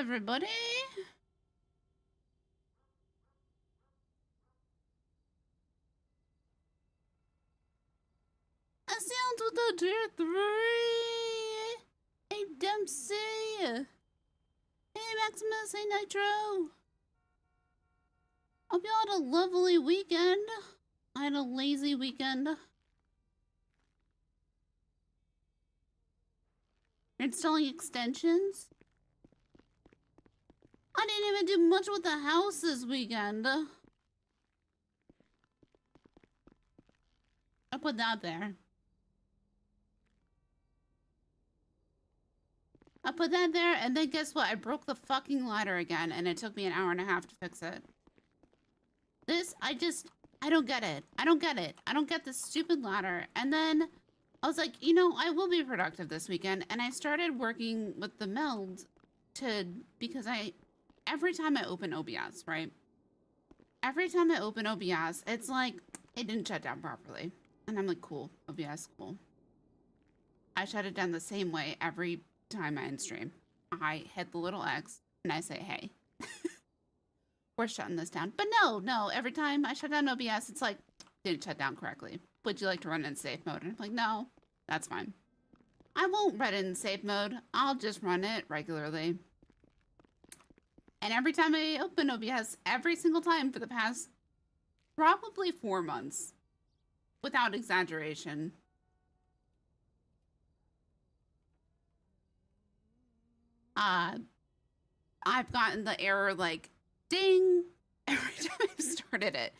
everybody. I sound with the tier 3. Hey, Dempsey. Hey, Maximus. Hey, Nitro. Hope y'all had a lovely weekend. I had a lazy weekend. Installing extensions? I didn't even do much with the house this weekend. I put that there. I put that there, and then guess what? I broke the fucking ladder again, and it took me an hour and a half to fix it. This, I don't get it. I don't get it. I don't get this stupid ladder. And then I was like, you know, I will be productive this weekend, and I started working with the meld because every time I open OBS, right? Every time I open OBS, it's like, it didn't shut down properly. And I'm like, cool, OBS, cool. I shut it down the same way every time I end stream. I hit the little X and I say, hey, we're shutting this down. But no, every time I shut down OBS, it's like, didn't shut down correctly. Would you like to run in safe mode? And I'm like, no, that's fine. I won't run it in safe mode. I'll just run it regularly. And every time I open OBS, every single time for the past probably 4 months, without exaggeration, I've gotten the error like, ding, every time I've started it.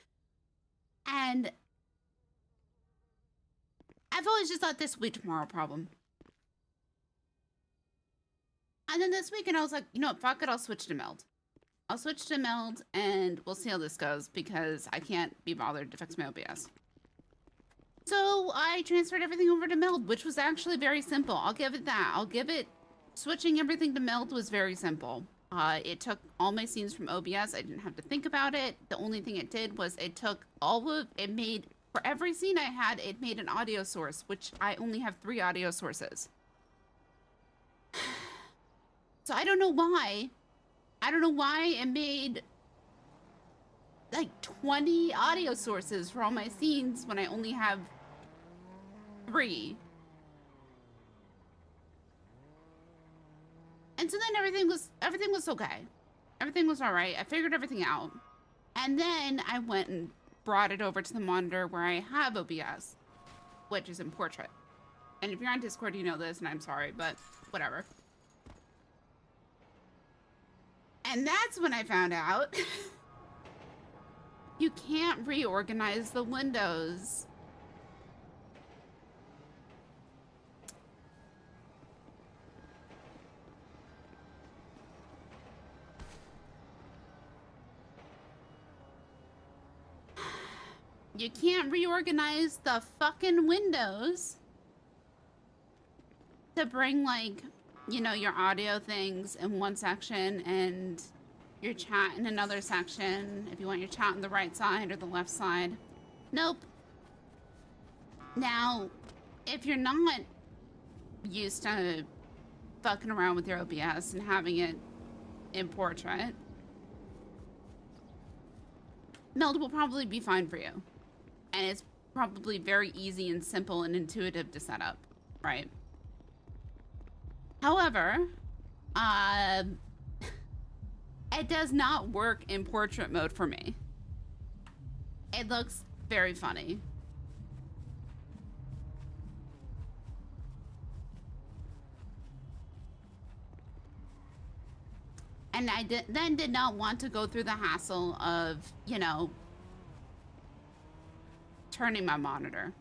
And I've always just thought this week tomorrow problem. And then this weekend I was like, you know what, fuck it, I'll switch to meld. I'll switch to meld and we'll see how this goes because I can't be bothered to fix my OBS. So I transferred everything over to meld, which was actually very simple. I'll give it that. Switching everything to meld was very simple. It took all my scenes from OBS. I didn't have to think about it. The only thing it did was it made, for every scene I had, it made an audio source, which I only have 3 audio sources. So I don't know why. I don't know why it made like 20 audio sources for all my scenes when I only have 3. And so then everything was okay. Everything was all right. I figured everything out. And then I went and brought it over to the monitor where I have OBS, which is in portrait. And if you're on Discord, you know this, and I'm sorry, but whatever. And that's when I found out you can't reorganize the windows. You can't reorganize the fucking windows to bring, like, you know, your audio things in one section and your chat in another section. If you want your chat on the right side or the left side. Nope. Now, if you're not used to fucking around with your OBS and having it in portrait, meld will probably be fine for you. And it's probably very easy and simple and intuitive to set up, right? However, it does not work in portrait mode for me. It looks very funny. And I then did not want to go through the hassle of, you know, turning my monitor.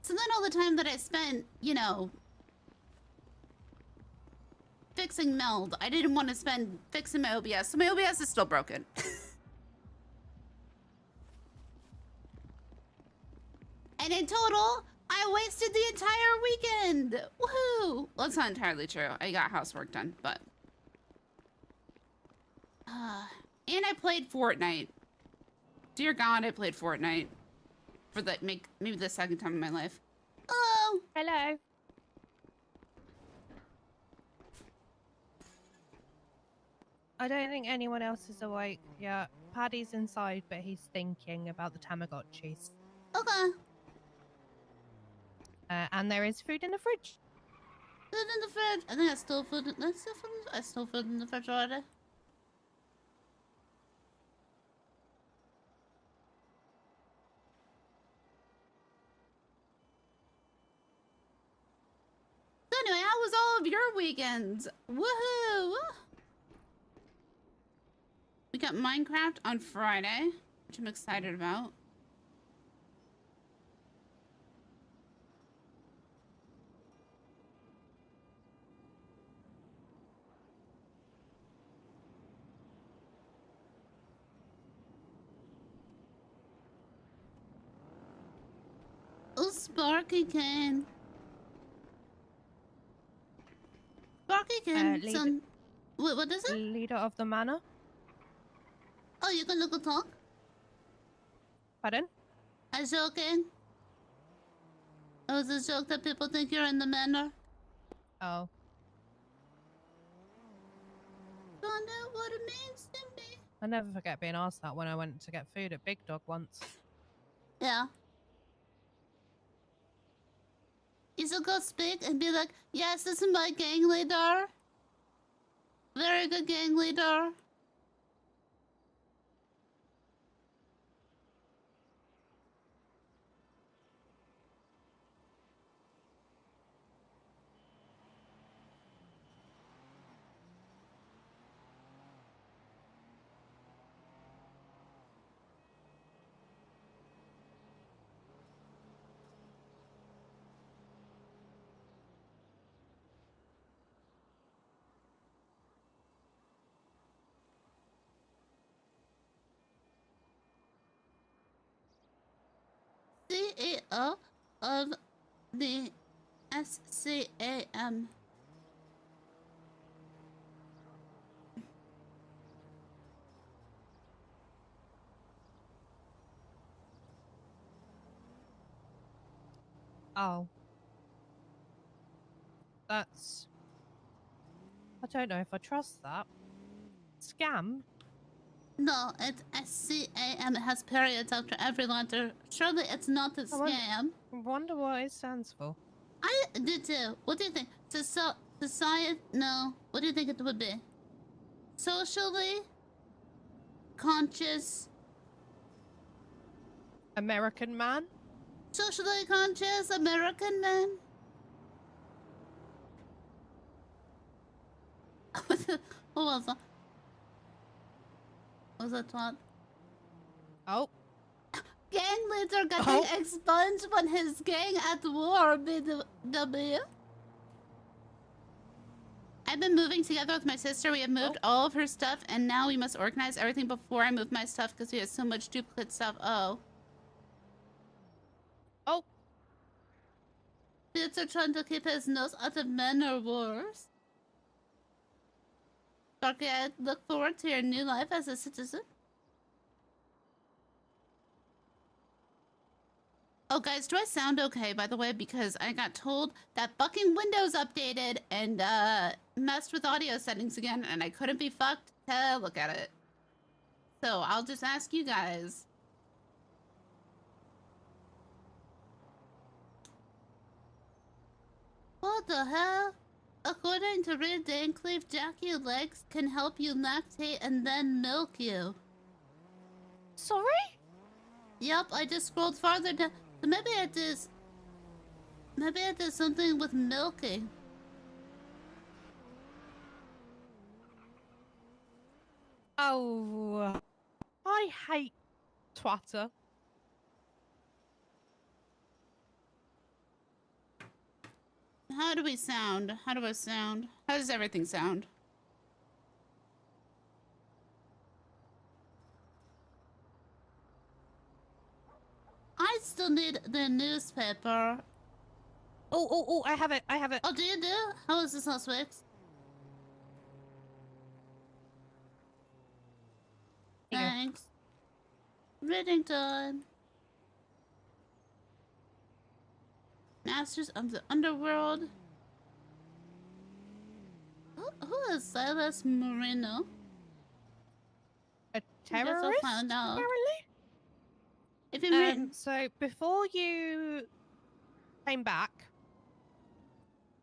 So then all the time that I spent, you know, fixing meld, I didn't want to spend fixing my OBS. So my OBS is still broken. And in total, I wasted the entire weekend. Woohoo! Well, it's not entirely true. I got housework done, but and I played Fortnite. Dear God, I played Fortnite for maybe the second time in my life. Oh, hello. I don't think anyone else is awake yet. Paddy's inside, but he's thinking about the Tamagotchis. Okay. And there is food in the fridge. Food in the fridge. I think I stole food. I stole food in the fridge already. So anyway, how was all of your weekends? Woohoo! We got Minecraft on Friday, which I'm excited about. Oh, Sparky can. Sparky can. Wait, what is it? Leader of the manor. Oh, you gonna go talk? Pardon? I'm joking. It was a joke that people think you're in the manor. Oh. Don't know what it means to me. I never forget being asked that when I went to get food at Big Dog once. Yeah. You should go speak and be like, yes, this is my gang leader. Very good gang leader. CEO of the SCAM. Oh. That's... I don't know if I trust that. Scam? No, it's SCAM. It has periods after every letter. Surely it's not a scam. I wonder what it stands for. I did too. What do you think? Society? No. What do you think it would be? Socially conscious. American man? Socially conscious American man. What was that? What was that twat? Oh. Gang leader getting expunged when his gang at war, BW. I've been moving together with my sister. We have moved all of her stuff, and now we must organize everything before I move my stuff because we have so much duplicate stuff. Oh. Oh. Dudes are trying to keep his nose out of manor wars. Sparky, I look forward to your new life as a citizen. Oh, guys, do I sound okay, by the way? Because I got told that fucking Windows updated and messed with audio settings again, and I couldn't be fucked to look at it. So I'll just ask you guys. What the hell? According to Real Dancleave, Jackie legs can help you lactate and then milk you. Sorry? Yep, I just scrolled farther down. So maybe I did something with milking. Oh. I hate Twitter. How do we sound? How do I sound? How does everything sound? I still need the newspaper. Oh, I have it. Oh, do you do? How is this last week's? Thanks. Reading time. Masters of the Underworld. Who is Silas Moreno? I guess I'll terrorist, find out. apparently. If you read, So before you came back,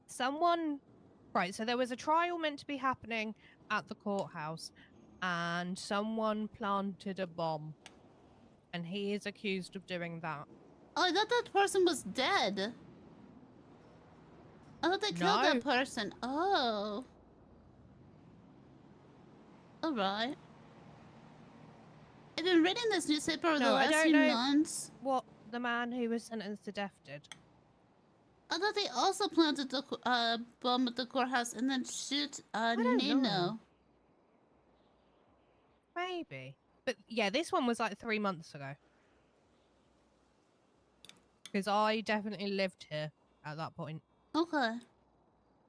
someone... Right, so there was a trial meant to be happening at the courthouse, and someone planted a bomb. And he is accused of doing that. oh, I thought that person was dead. I thought they killed that person. Oh. Alright. I've been reading this newspaper over the last few months. What the man who was sentenced to death did. I thought they also planted the bomb at the courthouse and then shoot Nino. Maybe. But yeah, this one was like 3 months ago. Because I definitely lived here at that point. Okay.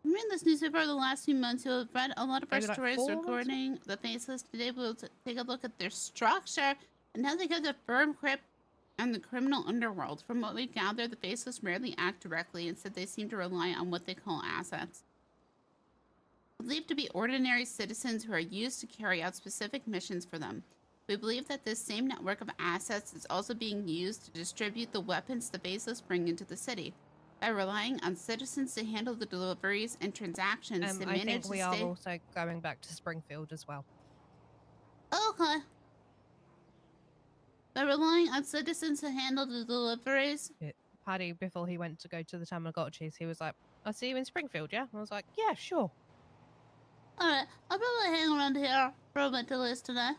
I'm reading this newspaper over the last few months. You'll have read a lot of our stories regarding the Faceless. Today we'll take a look at their structure and how they have a firm grip on the criminal underworld. From what we gather, the Faceless rarely act directly. Instead, they seem to rely on what they call assets. Believed to be ordinary citizens who are used to carry out specific missions for them. We believe that this same network of assets is also being used to distribute the weapons the Faceless bring into the city. By relying on citizens to handle the deliveries and transactions, they manage to stay... I think we are also going back to Springfield as well. Okay. By relying on citizens to handle the deliveries... Paddy, before he went to go to the Tamagotchis, he was like, I'll see you in Springfield, yeah? And I was like, yeah, sure. Alright, I'll probably hang around here for a bit till this today.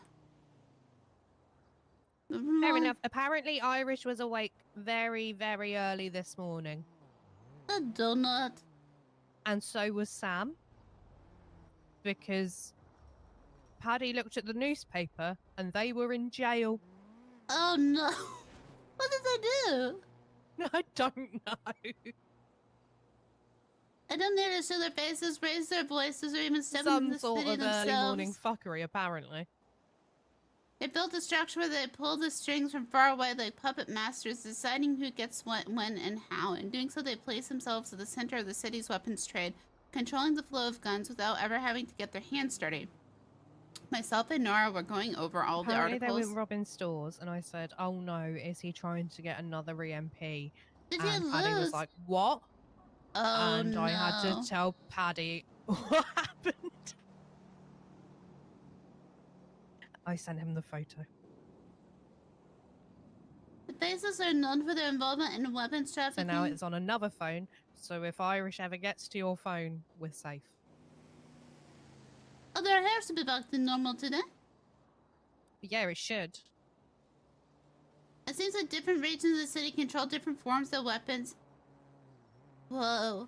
Fair enough. Apparently, Irish was awake very, very early this morning. A donut. And so was Sam. Because Paddy looked at the newspaper and they were in jail. Oh no. What did they do? I don't know. I don't need to show their faces, raise their voices, or even step into the Some city sort of themselves. early morning fuckery, apparently. They built a structure where they pull the strings from far away like puppet masters, deciding who gets what, when, and how. In doing so, they place themselves at the center of the city's weapons trade, controlling the flow of guns without ever having to get their hands dirty. Myself and Nora were going over all the articles. Apparently they went robbing stores, and I said, oh no, is he trying to get another EMP? Did and you Paddy lose? was like, what? Oh, and no. I had to tell Paddy what happened. I sent him the photo. The Faces are known for their involvement in weapons trafficking. So now it's on another phone, so if Irish ever gets to your phone, we're safe. Oh, their hair should be back to normal today. Yeah, it should. It seems that different regions of the city control different forms of weapons. Whoa.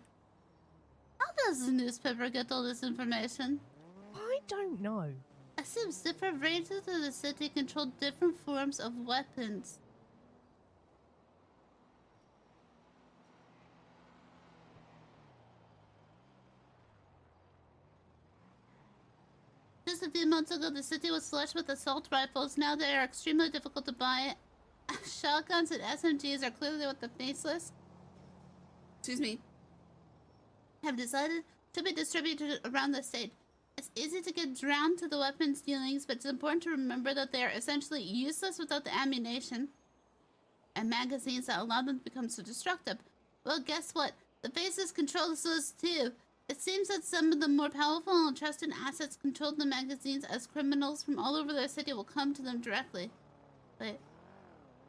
How does the newspaper get all this information? I don't know. It seems different regions of the city control different forms of weapons. Just a few months ago, the city was flush with assault rifles. Now they are extremely difficult to buy. Shotguns and SMGs are clearly what the Faceless, have decided to be distributed around the state. It's easy to get drawn to the weapons dealings, but it's important to remember that they are essentially useless without the ammunition and magazines that allow them to become so destructive. Well, guess what? The Faceless controls those too. It seems that some of the more powerful and trusted assets controlled the magazines, as criminals from all over the city will come to them directly. Wait.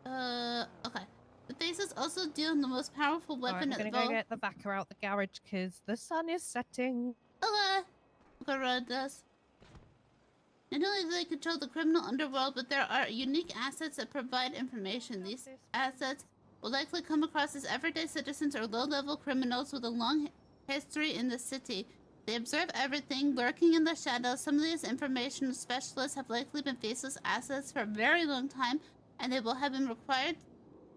Okay. The Faceless also deal in the most powerful weapon I'm gonna go get the Vaca out the garage because the sun is setting. Okay. Go run this. Not only do they control the criminal underworld, but there are unique assets that provide information. These assets will likely come across as everyday citizens or low-level criminals with a long history in the city. They observe everything, lurking in the shadows. Some of these information specialists have likely been Faceless assets for a very long time, and they will have been required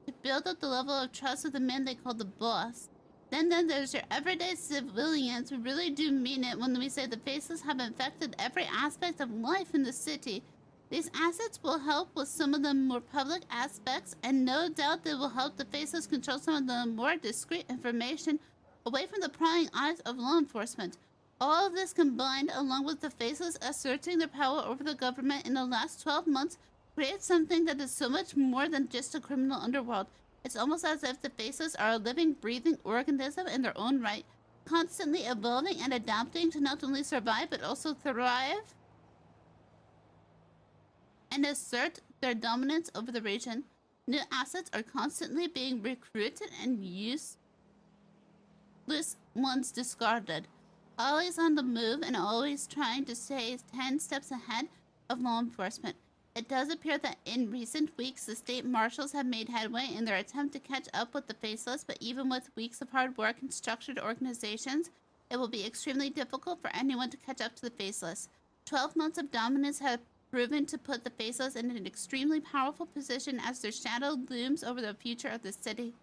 to build up the level of trust with the man they call the boss. Then there's your everyday civilians who really do mean it when we say the Faceless have infected every aspect of life in the city. These assets will help with some of the more public aspects, and no doubt they will help the Faceless control some of the more discreet information away from the prying eyes of law enforcement. All of this combined, along with the faceless asserting their power over the government in the last 12 months, creates something that is so much more than just a criminal underworld. It's almost as if the faceless are a living, breathing organism in their own right, constantly evolving and adapting to not only survive but also thrive and assert their dominance over the region. New assets are constantly being recruited and useless ones discarded. Always on the move and always trying to stay 10 steps ahead of law enforcement. It does appear that in recent weeks, the state marshals have made headway in their attempt to catch up with the faceless, but even with weeks of hard work and structured organizations, it will be extremely difficult for anyone to catch up to the faceless. 12 months of dominance have proven to put the faceless in an extremely powerful position as their shadow looms over the future of the city.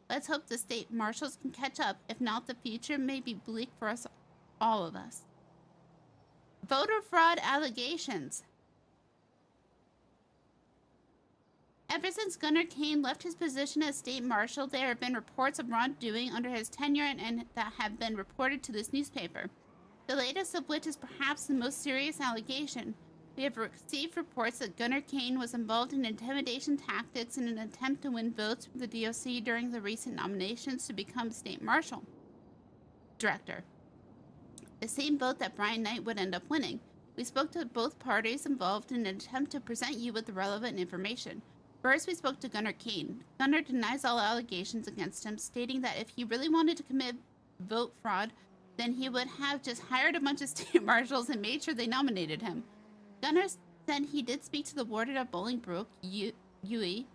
Let's hope the state marshals can catch up. If not, the future may be bleak for us, all of us. Voter fraud allegations. Ever since Gunnar Kane left his position as state marshal, there have been reports of wrongdoing under his tenure and that have been reported to this newspaper. The latest of which is perhaps the most serious allegation. We have received reports that Gunnar Kane was involved in intimidation tactics in an attempt to win votes from the DOC during the recent nominations to become state marshal director. The same vote that Brian Knight would end up winning. We spoke to both parties involved in an attempt to present you with the relevant information. First, we spoke to Gunnar Kane. Gunnar denies all allegations against him, stating that if he really wanted to commit vote fraud, then he would have just hired a bunch of state marshals and made sure they nominated him. Gunnar said he did speak to the warden of Bolingbroke, Yui,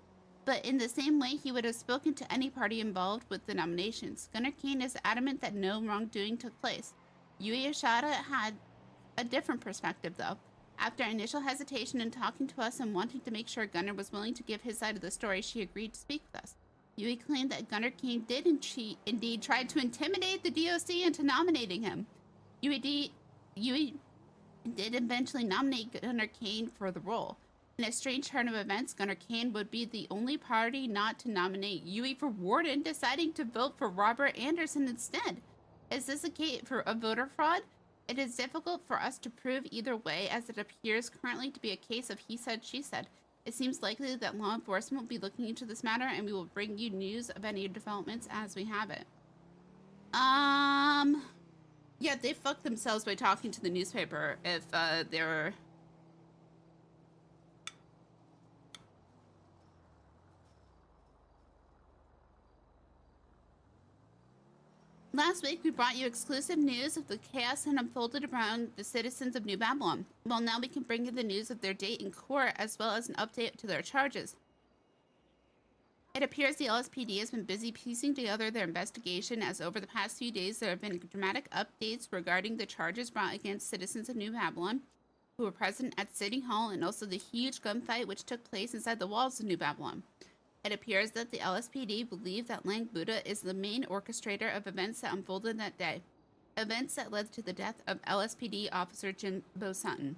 but in the same way he would have spoken to any party involved with the nominations. Gunnar Kane is adamant that no wrongdoing took place. Yui Ashada had a different perspective, though. After initial hesitation in talking to us and wanting to make sure Gunnar was willing to give his side of the story, she agreed to speak with us. Yui claimed that Gunnar Kane did indeed try to intimidate the DOC into nominating him. Yui did eventually nominate Gunnar Kane for the role. In a strange turn of events, Gunnar Kane would be the only party not to nominate Yui for warden, deciding to vote for Robert Anderson instead. Is this a case for a voter fraud? It is difficult for us to prove either way, as it appears currently to be a case of he said, she said. It seems likely that law enforcement will be looking into this matter, and we will bring you news of any developments as we have it. Yeah, they fucked themselves by talking to the newspaper if they were... Last week, we brought you exclusive news of the chaos that unfolded around the citizens of New Babylon. Well, now we can bring you the news of their date in court, as well as an update to their charges. It appears the LSPD has been busy piecing together their investigation, as over the past few days there have been dramatic updates regarding the charges brought against citizens of New Babylon who were present at City Hall, and also the huge gunfight which took place inside the walls of New Babylon. It appears that the LSPD believe that Lang Buddha is the main orchestrator of events that unfolded that day. Events that led to the death of LSPD officer Jimbo Sutton.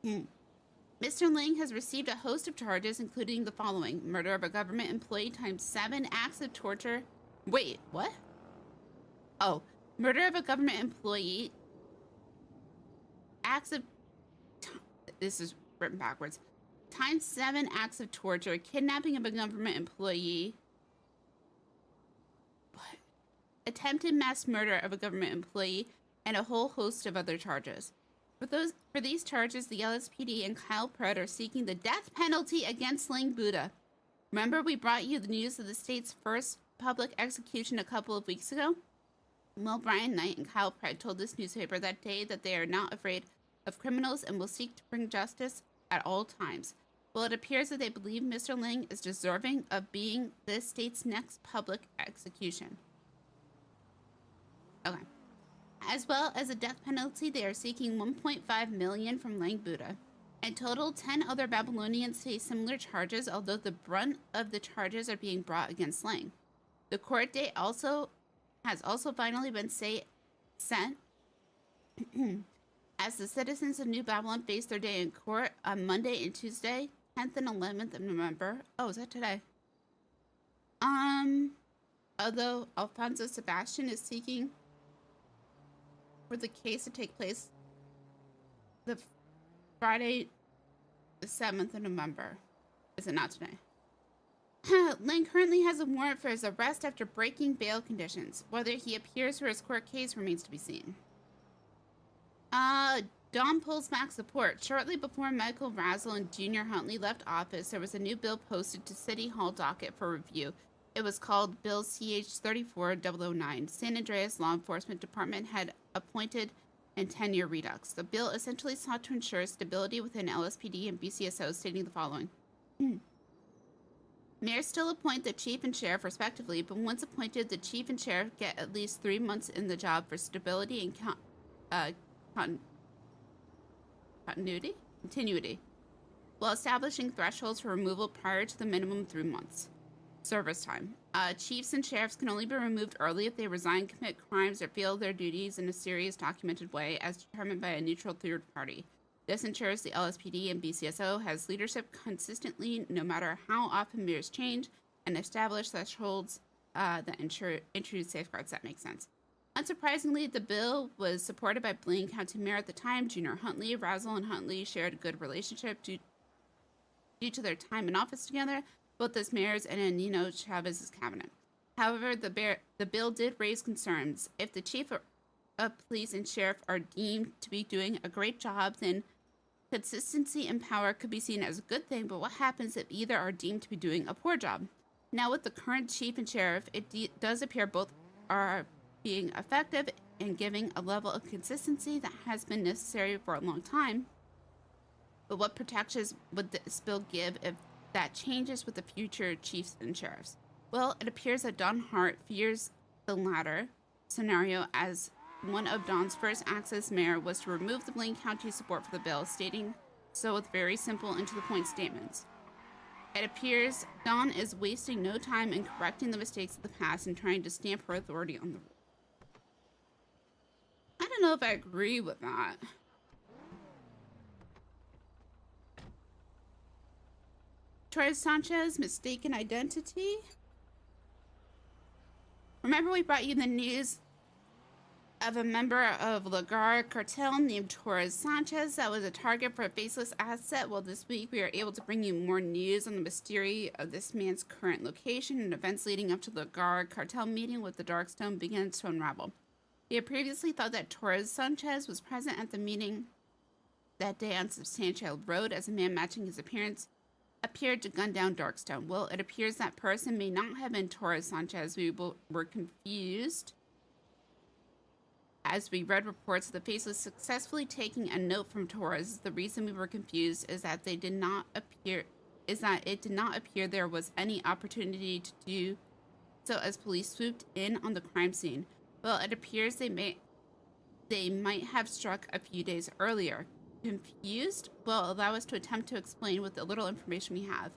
Mr. Lang has received a host of charges, including the following: murder of a government employee times 7 acts of torture. Wait, what? Oh, murder of a government employee. Acts of... This is written backwards. Times 7 acts of torture, kidnapping of a government employee. What? Attempted mass murder of a government employee, and a whole host of other charges. For these charges, the LSPD and Kyle Pratt are seeking the death penalty against Lang Buddha. Remember we brought you the news of the state's first public execution a couple of weeks ago? Well, Brian Knight and Kyle Pratt told this newspaper that day that they are not afraid of criminals and will seek to bring justice at all times. Well, it appears that they believe Mr. Lang is deserving of being this state's next public execution. Okay. As well as a death penalty, they are seeking $1.5 million from Lang Buddha. In total, 10 other Babylonians face similar charges, although the brunt of the charges are being brought against Lang. The court date has also finally been set as the citizens of New Babylon face their day in court on Monday and Tuesday, 10th and 11th of November. Oh, is that today? Although Alfonso Sebastian is seeking for the case to take place the Friday, the 7th of November. Is it not today? Lane currently has a warrant for his arrest after breaking bail conditions. Whether he appears for his court case remains to be seen. Don pulls back support. Shortly before Michael Razzle and Junior Huntley left office, there was a new bill posted to City Hall docket for review. It was called Bill CH-34009. San Andreas Law Enforcement Department had appointed and 10-year redux. The bill essentially sought to ensure stability within LSPD and BCSO, stating the following. Mayors still appoint the chief and sheriff respectively, but once appointed, the chief and sheriff get at least 3 months in the job for stability and continuity, while establishing thresholds for removal prior to the minimum 3 months. Service time. Chiefs and sheriffs can only be removed early if they resign, commit crimes, or fail their duties in a serious documented way as determined by a neutral third party. This ensures the LSPD and BCSO has leadership consistently no matter how often mayors change, and establish thresholds that introduce safeguards that make sense. Unsurprisingly, the bill was supported by Blaine County Mayor at the time, Junior Huntley. Razzle and Huntley shared a good relationship due to their time in office together, both as mayors and in Nino Chavez's cabinet. However, the bill did raise concerns. If the chief of police and sheriff are deemed to be doing a great job, then consistency in power could be seen as a good thing, but what happens if either are deemed to be doing a poor job? Now, with the current chief and sheriff, it does appear both are being effective and giving a level of consistency that has been necessary for a long time. But what protections would this bill give if that changes with the future chiefs and sheriffs? Well, it appears that Don Hart fears the latter scenario, as one of Don's first acts as mayor was to remove the Blaine County support for the bill, stating so with very simple and to the point statements. It appears Don is wasting no time in correcting the mistakes of the past and trying to stamp her authority on the rule. I don't know if I agree with that. Torres Sanchez, mistaken identity. Remember we brought you the news of a member of Lagar cartel named Torres Sanchez that was a target for a faceless asset? Well, this week we are able to bring you more news on the mystery of this man's current location, and events leading up to the Lagar cartel meeting with the Darkstone began to unravel. We had previously thought that Torres Sanchez was present at the meeting that day on Substantial Road as a man matching his appearance appeared to gun down Darkstone. Well, it appears that person may not have been Torres Sanchez. We were confused as we read reports of the faceless successfully taking a note from Torres. The reason we were confused is that it did not appear there was any opportunity to do so as police swooped in on the crime scene. Well, it appears they might have struck a few days earlier. Confused? Well, allow us to attempt to explain with the little information we have.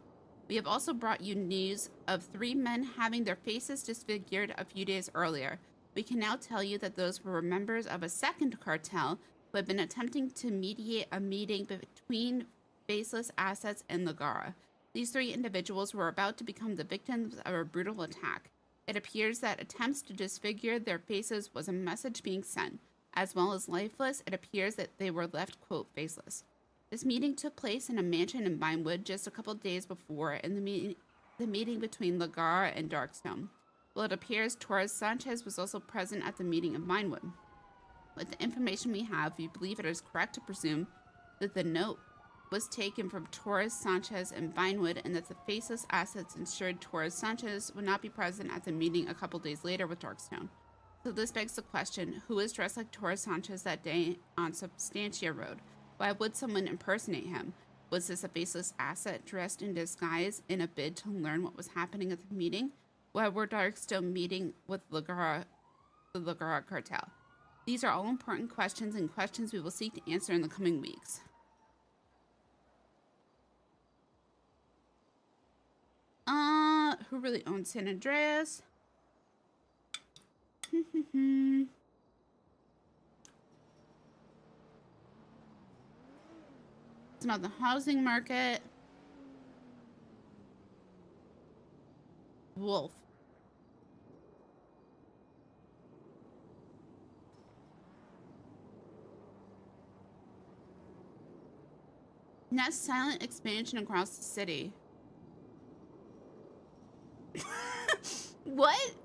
We have also brought you news of 3 men having their faces disfigured a few days earlier. We can now tell you that those were members of a second cartel who had been attempting to mediate a meeting between faceless assets and Lagara. These 3 individuals were about to become the victims of a brutal attack. It appears that attempts to disfigure their faces was a message being sent. As well as lifeless, it appears that they were left, quote, faceless. This meeting took place in a mansion in Vinewood just a couple days before in the meeting between Lagar and Darkstone. Well, it appears Torres Sanchez was also present at the meeting in Vinewood. With the information we have, we believe it is correct to presume that the note was taken from Torres Sanchez in Vinewood and that the faceless assets ensured Torres Sanchez would not be present at the meeting a couple days later with Darkstone. So this begs the question, who was dressed like Torres Sanchez that day on Substantia Road? Why would someone impersonate him? Was this a faceless asset dressed in disguise in a bid to learn what was happening at the meeting? Why were Darkstone meeting with the Lagara cartel? These are all important questions and questions we will seek to answer in the coming weeks. Who really owns San Andreas? It's about the housing market. Wolf. Nest's silent expansion across the city. What?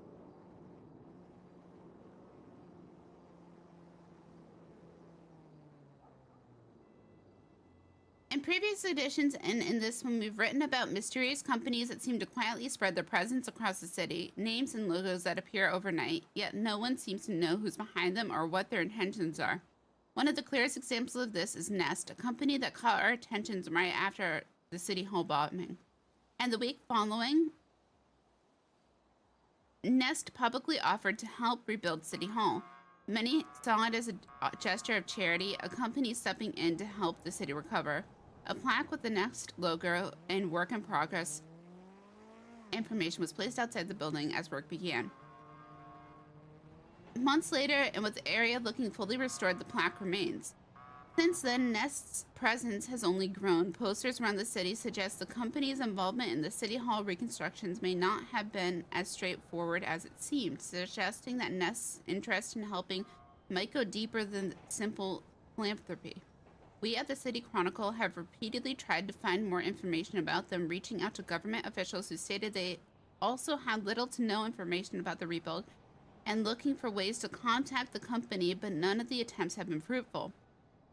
In previous editions and in this one, we've written about mysterious companies that seem to quietly spread their presence across the city, names and logos that appear overnight, yet no one seems to know who's behind them or what their intentions are. One of the clearest examples of this is Nest, a company that caught our attentions right after the City Hall bombing. And the week following, Nest publicly offered to help rebuild City Hall. Many saw it as a gesture of charity, a company stepping in to help the city recover. A plaque with the Nest logo and work in progress information was placed outside the building as work began. Months later, and with the area looking fully restored, the plaque remains. Since then, Nest's presence has only grown. Posters around the city suggest the company's involvement in the City Hall reconstructions may not have been as straightforward as it seemed, suggesting that Nest's interest in helping might go deeper than simple philanthropy. We at the City Chronicle have repeatedly tried to find more information about them, reaching out to government officials who stated they also had little to no information about the rebuild and looking for ways to contact the company, but none of the attempts have been fruitful.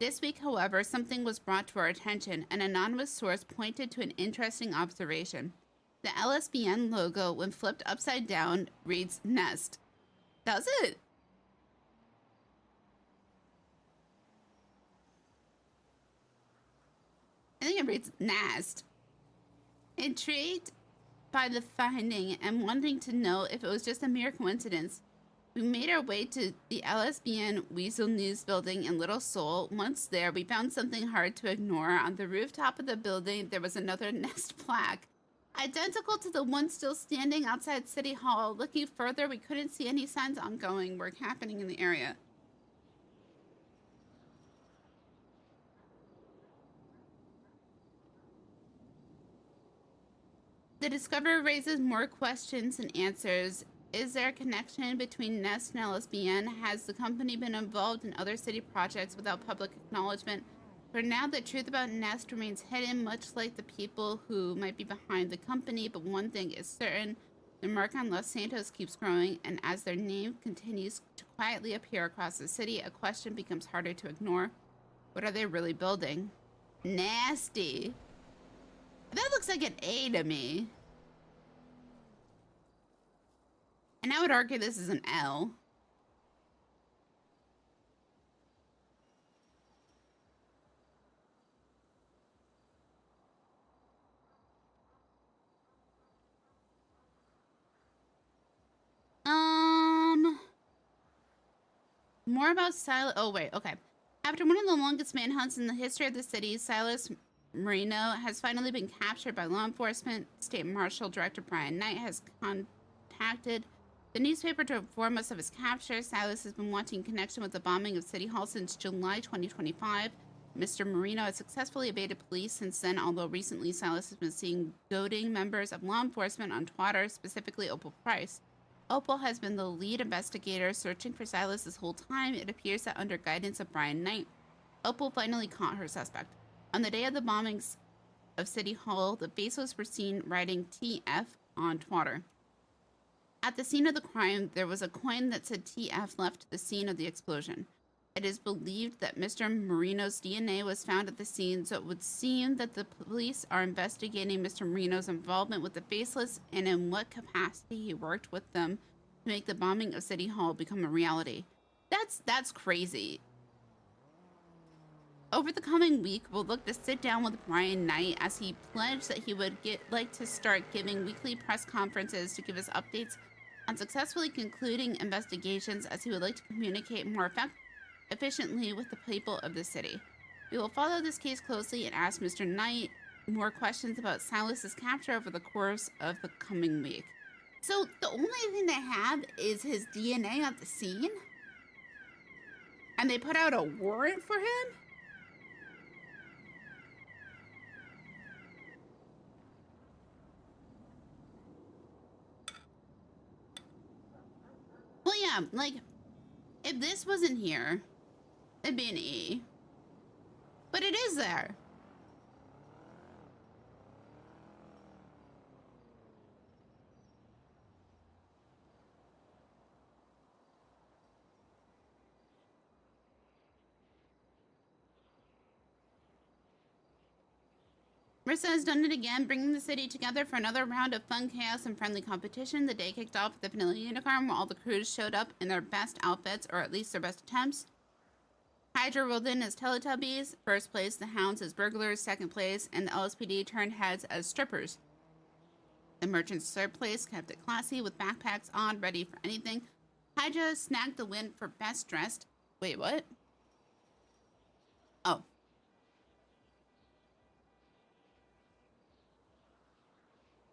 This week, however, something was brought to our attention. An anonymous source pointed to an interesting observation. The LSBN logo, when flipped upside down, reads Nest. Does it? I think it reads Nest. Intrigued by the finding and wanting to know if it was just a mere coincidence, we made our way to the LSBN Weasel News building in Little Seoul. Once there, we found something hard to ignore. On the rooftop of the building, there was another Nest plaque, identical to the one still standing outside City Hall. Looking further, we couldn't see any signs of ongoing work happening in the area. The discovery raises more questions than answers. Is there a connection between Nest and LSBN? Has the company been involved in other city projects without public acknowledgement? For now, the truth about Nest remains hidden, much like the people who might be behind the company, but one thing is certain. The mark on Los Santos keeps growing, and as their name continues to quietly appear across the city, a question becomes harder to ignore. What are they really building? Nasty. That looks like an A to me. And I would argue this is an L. More about Silas. Oh, wait, okay. After one of the longest manhunts in the history of the city, Silas Marino has finally been captured by law enforcement. State Marshal Director Brian Knight has contacted the newspaper to inform us of his capture. Silas has been wanting connection with the bombing of City Hall since July 2025. Mr. Marino has successfully evaded police since then, although recently Silas has been seen goading members of law enforcement on Twitter, specifically Opal Price. Opal has been the lead investigator searching for Silas this whole time. It appears that under guidance of Brian Knight, Opal finally caught her suspect. On the day of the bombings of City Hall, the Bezos were seen writing TF on Twitter. At the scene of the crime, there was a coin that said TF left the scene of the explosion. It is believed that Mr. Marino's DNA was found at the scene, so it would seem that the police are investigating Mr. Marino's involvement with the Faceless and in what capacity he worked with them to make the bombing of City Hall become a reality. That's crazy. Over the coming week, we'll look to sit down with Brian Knight as he pledged that he would like to start giving weekly press conferences to give us updates on successfully concluding investigations, as he would like to communicate more efficiently with the people of the city. We will follow this case closely and ask Mr. Knight more questions about Silas's capture over the course of the coming week. So the only thing they have is his DNA at the scene? And they put out a warrant for him? Well, yeah, like, if this wasn't here, it'd be an E. But it is there. Marissa has done it again, bringing the city together for another round of fun, chaos, and friendly competition. The day kicked off with the vanilla unicorn, where all the crews showed up in their best outfits, or at least their best attempts. Hydra rolled in as Teletubbies. First place, the Hounds as burglars. Second place, and the LSPD turned heads as strippers. The merchants third place kept it classy with backpacks on, ready for anything. Hydra snagged the win for best dressed. Wait, what? Oh.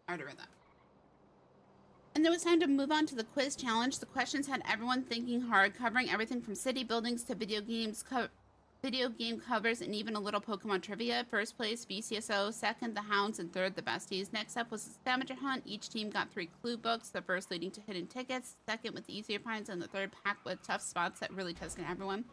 I already read that. And it was time to move on to the quiz challenge. The questions had everyone thinking hard, covering everything from city buildings to video games, video game covers, and even a little Pokemon trivia. First place, BCSO. Second, the Hounds. And third, the Besties. Next up was the scavenger hunt. Each team got 3 clue books, the first leading to hidden tickets, second with the easier finds, and the third packed with tough spots that really tested everyone.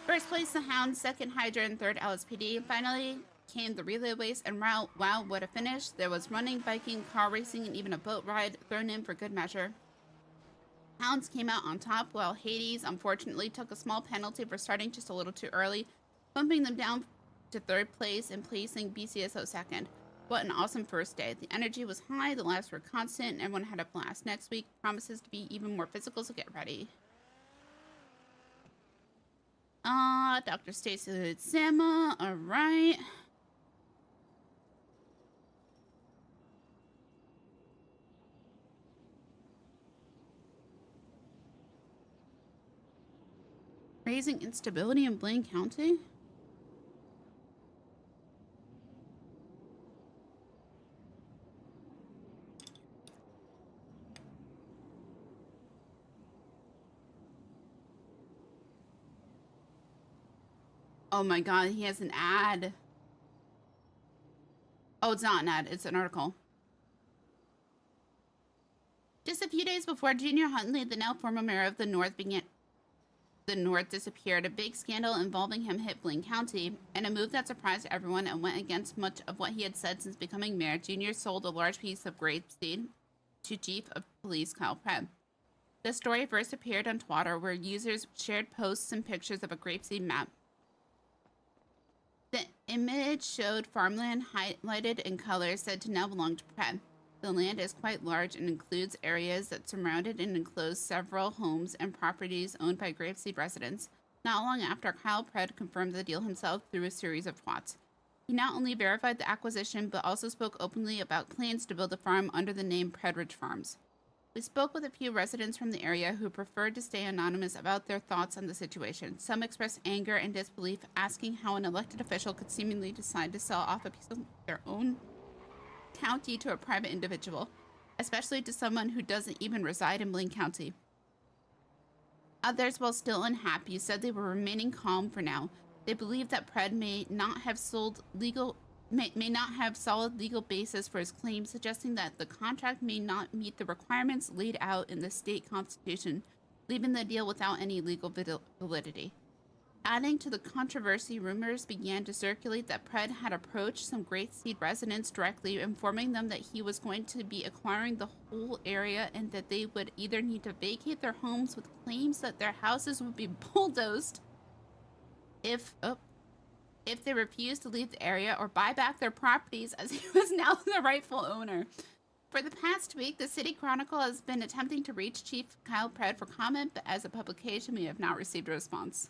First place, the Hounds. Second, Hydra. And third, LSPD. Finally came the relay race, and wow, what a finish. There was running, biking, car racing, and even a boat ride thrown in for good measure. Hounds came out on top, while Hades unfortunately took a small penalty for starting just a little too early, bumping them down to third place and placing BCSO second. What an awesome first day. The energy was high, the laughs were constant, and everyone had a blast. Next week promises to be even more physical, so get ready. Dr. Stacy Sama, alright. Raising instability in Blaine County? Oh my god, he has an ad. Oh, it's not an ad, it's an article. Just a few days before Junior Huntley, the now former mayor of the North, disappeared, a big scandal involving him hit Blaine County, and a move that surprised everyone and went against much of what he had said since becoming mayor. Junior sold a large piece of grapeseed to Chief of Police Kyle Preb. The story first appeared on Twitter, where users shared posts and pictures of a grapeseed map. The image showed farmland highlighted in color said to now belong to Preb. The land is quite large and includes areas that surrounded and enclosed several homes and properties owned by grapeseed residents. Not long after, Kyle Pred confirmed the deal himself through a series of tweets. He not only verified the acquisition, but also spoke openly about plans to build a farm under the name Predridge Farms. We spoke with a few residents from the area who preferred to stay anonymous about their thoughts on the situation. Some expressed anger and disbelief, asking how an elected official could seemingly decide to sell off a piece of their own county to a private individual, especially to someone who doesn't even reside in Blaine County. Others, while still unhappy, said they were remaining calm for now. They believe that Pred may not have solid legal basis for his claim, suggesting that the contract may not meet the requirements laid out in the state constitution, leaving the deal without any legal validity. Adding to the controversy, rumors began to circulate that Pred had approached some Grapeseed residents directly, informing them that he was going to be acquiring the whole area and that they would either need to vacate their homes with claims that their houses would be bulldozed if they refused to leave the area, or buy back their properties, as he was now the rightful owner. For the past week, the City Chronicle has been attempting to reach Chief Kyle Pred for comment, but as a publication, we have not received a response.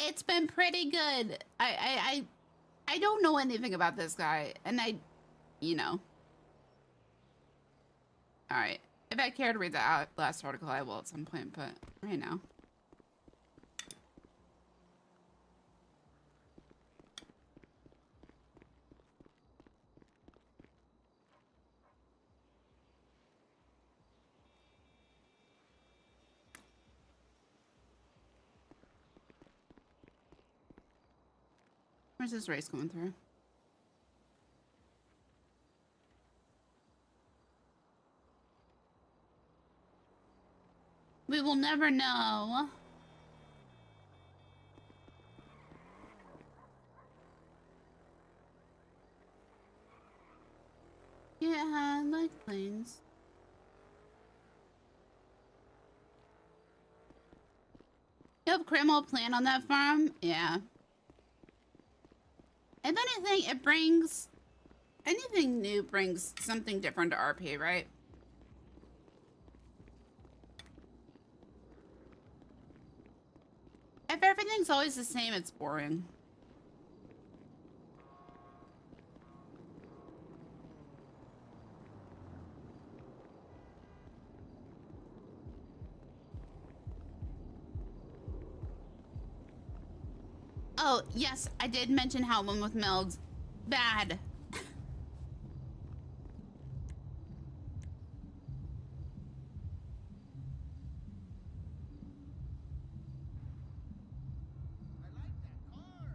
It's been pretty good. I don't know anything about this guy, and you know. All right. If I care to read the last article, I will at some point, but right now. Where's this race going through? We will never know. Yeah. it had like planes. You have Kreml plant on that farm? Yeah. If anything, it brings... Anything new brings something different to RP, right? If everything's always the same, it's boring. Oh, yes, I did mention how one with Meld's bad.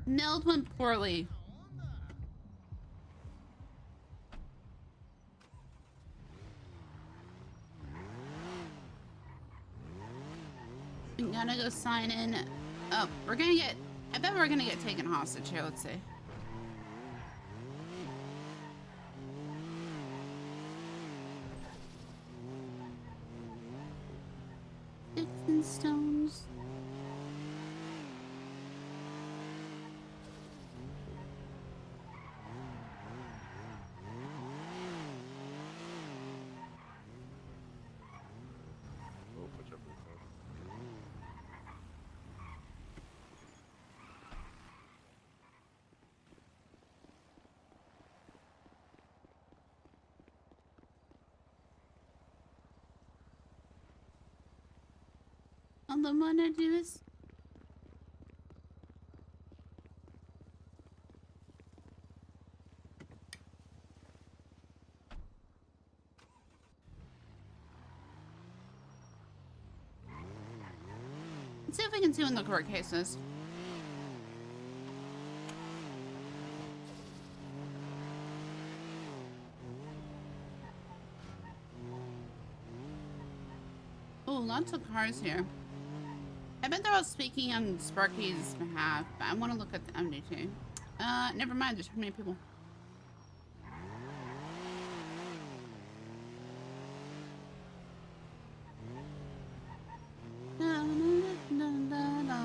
Meld went poorly. We gotta go sign in. Oh, we're gonna get... I bet we're gonna get taken hostage here. Let's see. Sticks and stones. All I wanna do is... Let's see if we can see when the court case is. Oh, lots of cars here. I bet they're all speaking on Sparky's behalf, but I want to look at the MD2. Never mind, there's too many people. Da, da, da, da, da.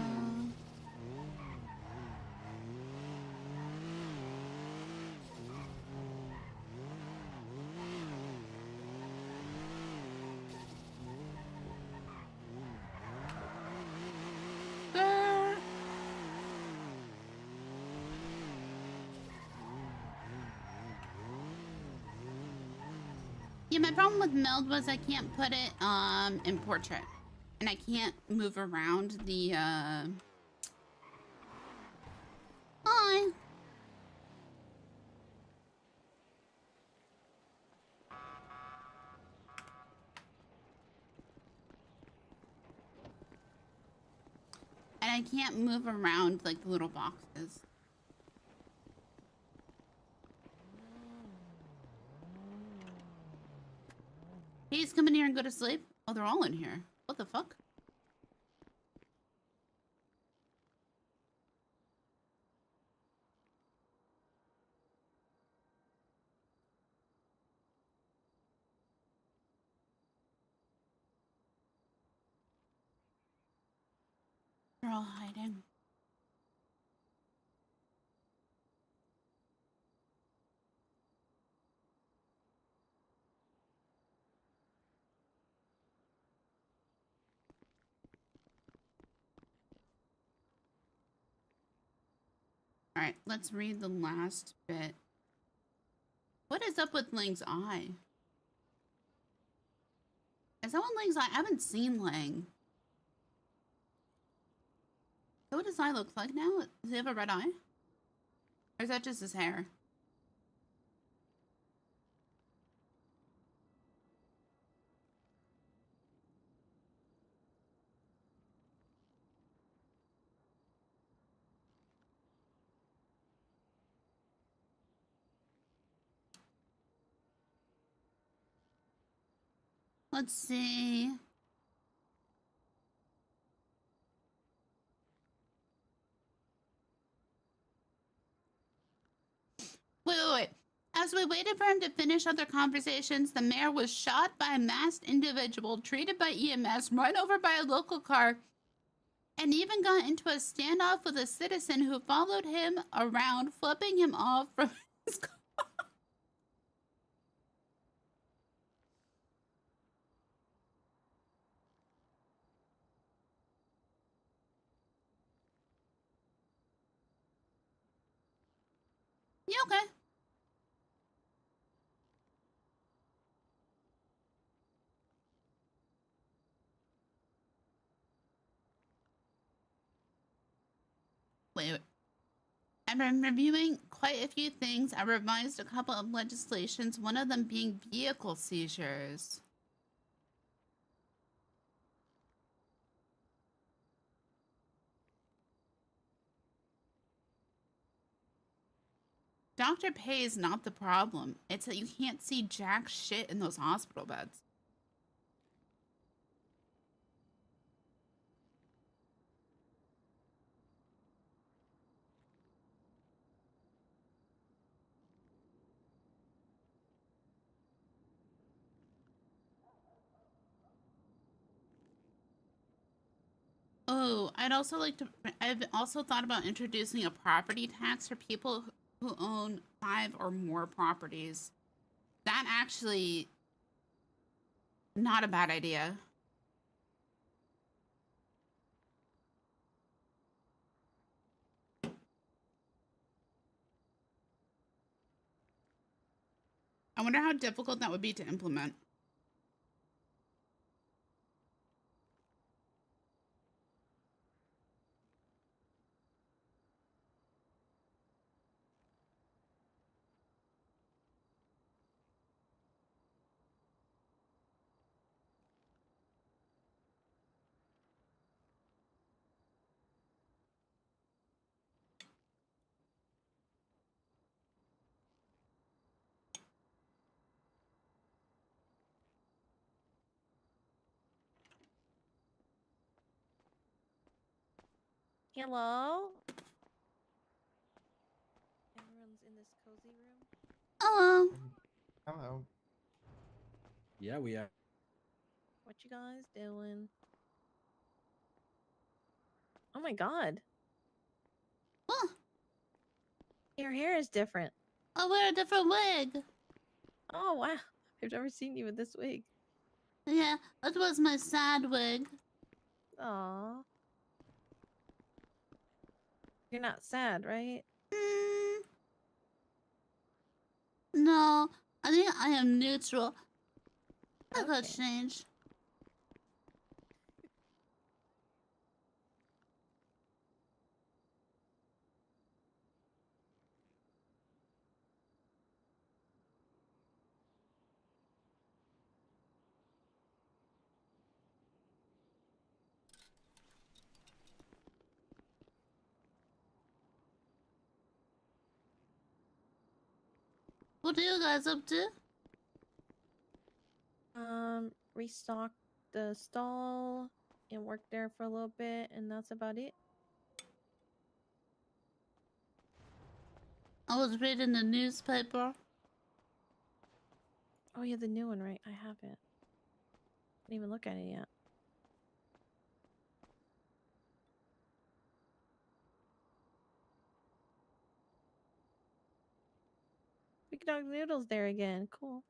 Grr. Yeah, my problem with Meld was I can't put it in portrait. And I can't move around the Hi. And I can't move around like the little boxes. Please come in here and go to sleep. Oh, they're all in here. What the fuck? They're all hiding. All right, let's read the last bit. What is up with Lang's eye? Is that what Lang's eye? I haven't seen Lang. So what his eye looks like now? Does he have a red eye? Or is that just his hair? Let's see. Wait. As we waited for him to finish other conversations, the mayor was shot by a masked individual, treated by EMS, run over by a local car, and even got into a standoff with a citizen who followed him around, flipping him off from his car. You okay? Wait. I've been reviewing quite a few things. I revised a couple of legislations, one of them being vehicle seizures. Dr. Pay is not the problem. It's that you can't see jack shit in those hospital beds. Oh, I've also thought about introducing a property tax for people who own 5 or more properties. That actually, not a bad idea. I wonder how difficult that would be to implement. Hello? Everyone's in this cozy room? Hello. Hello. Yeah, we are. What you guys doing? Oh my god. Oh, Your hair is different. I wear a different wig. Oh wow. I've never seen you with this wig. Yeah, that was my sad wig. Aw. You're not sad, right? Mm, no, I think I am neutral. I could Okay. change. What are you guys up to? Restock the stall and work there for a little bit, and that's about it. I was reading the newspaper. Oh yeah, the new one, right? I have it. Didn't even look at it yet. Big Dog Noodle's there again. Cool.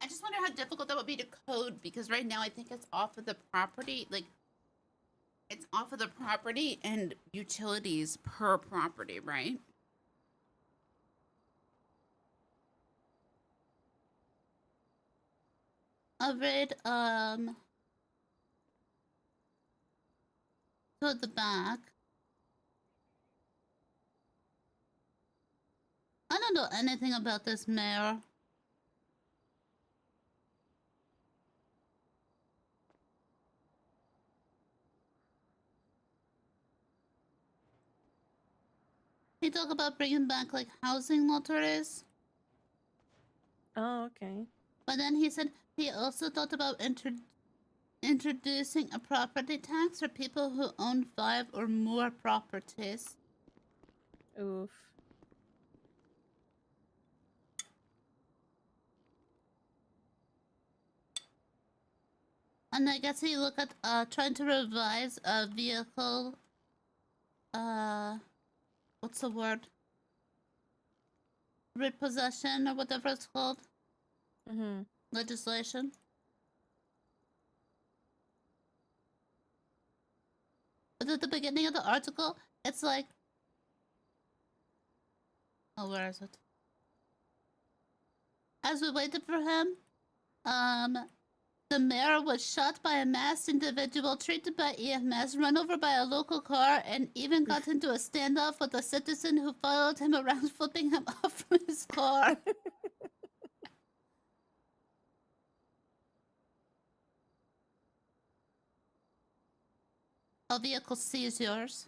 I just wonder how difficult that would be to code because right now I think it's off of the property. Like, it's off of the property and utilities per property, right? I've read, toward the back. I don't know anything about this mayor. He talked about bringing back like housing lotteries, Oh, okay. but then he said He also thought about introducing a property tax for people who own 5 or more properties. Oof. And I guess he looked at trying to revise a vehicle, what's the word? Repossession or whatever it's called. Mm-hmm. Legislation. But at the beginning of the article, it's like, oh, where is it? As we waited for him, the mayor was shot by a masked individual, treated by EMS, run over by a local car, and even got into a standoff with a citizen who followed him around, flipping him off from his car. A vehicle seizures.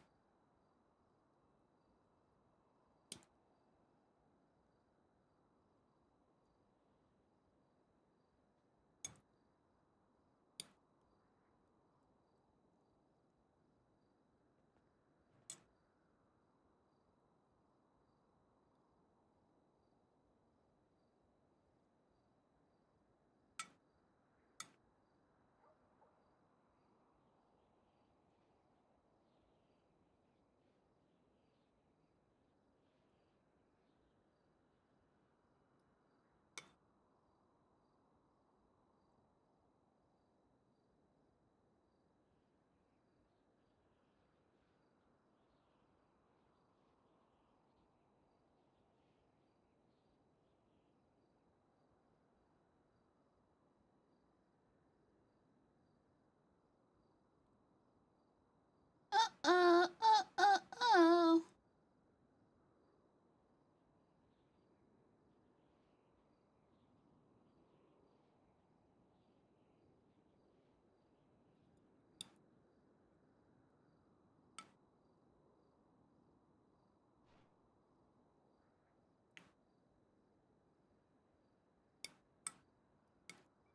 Oh.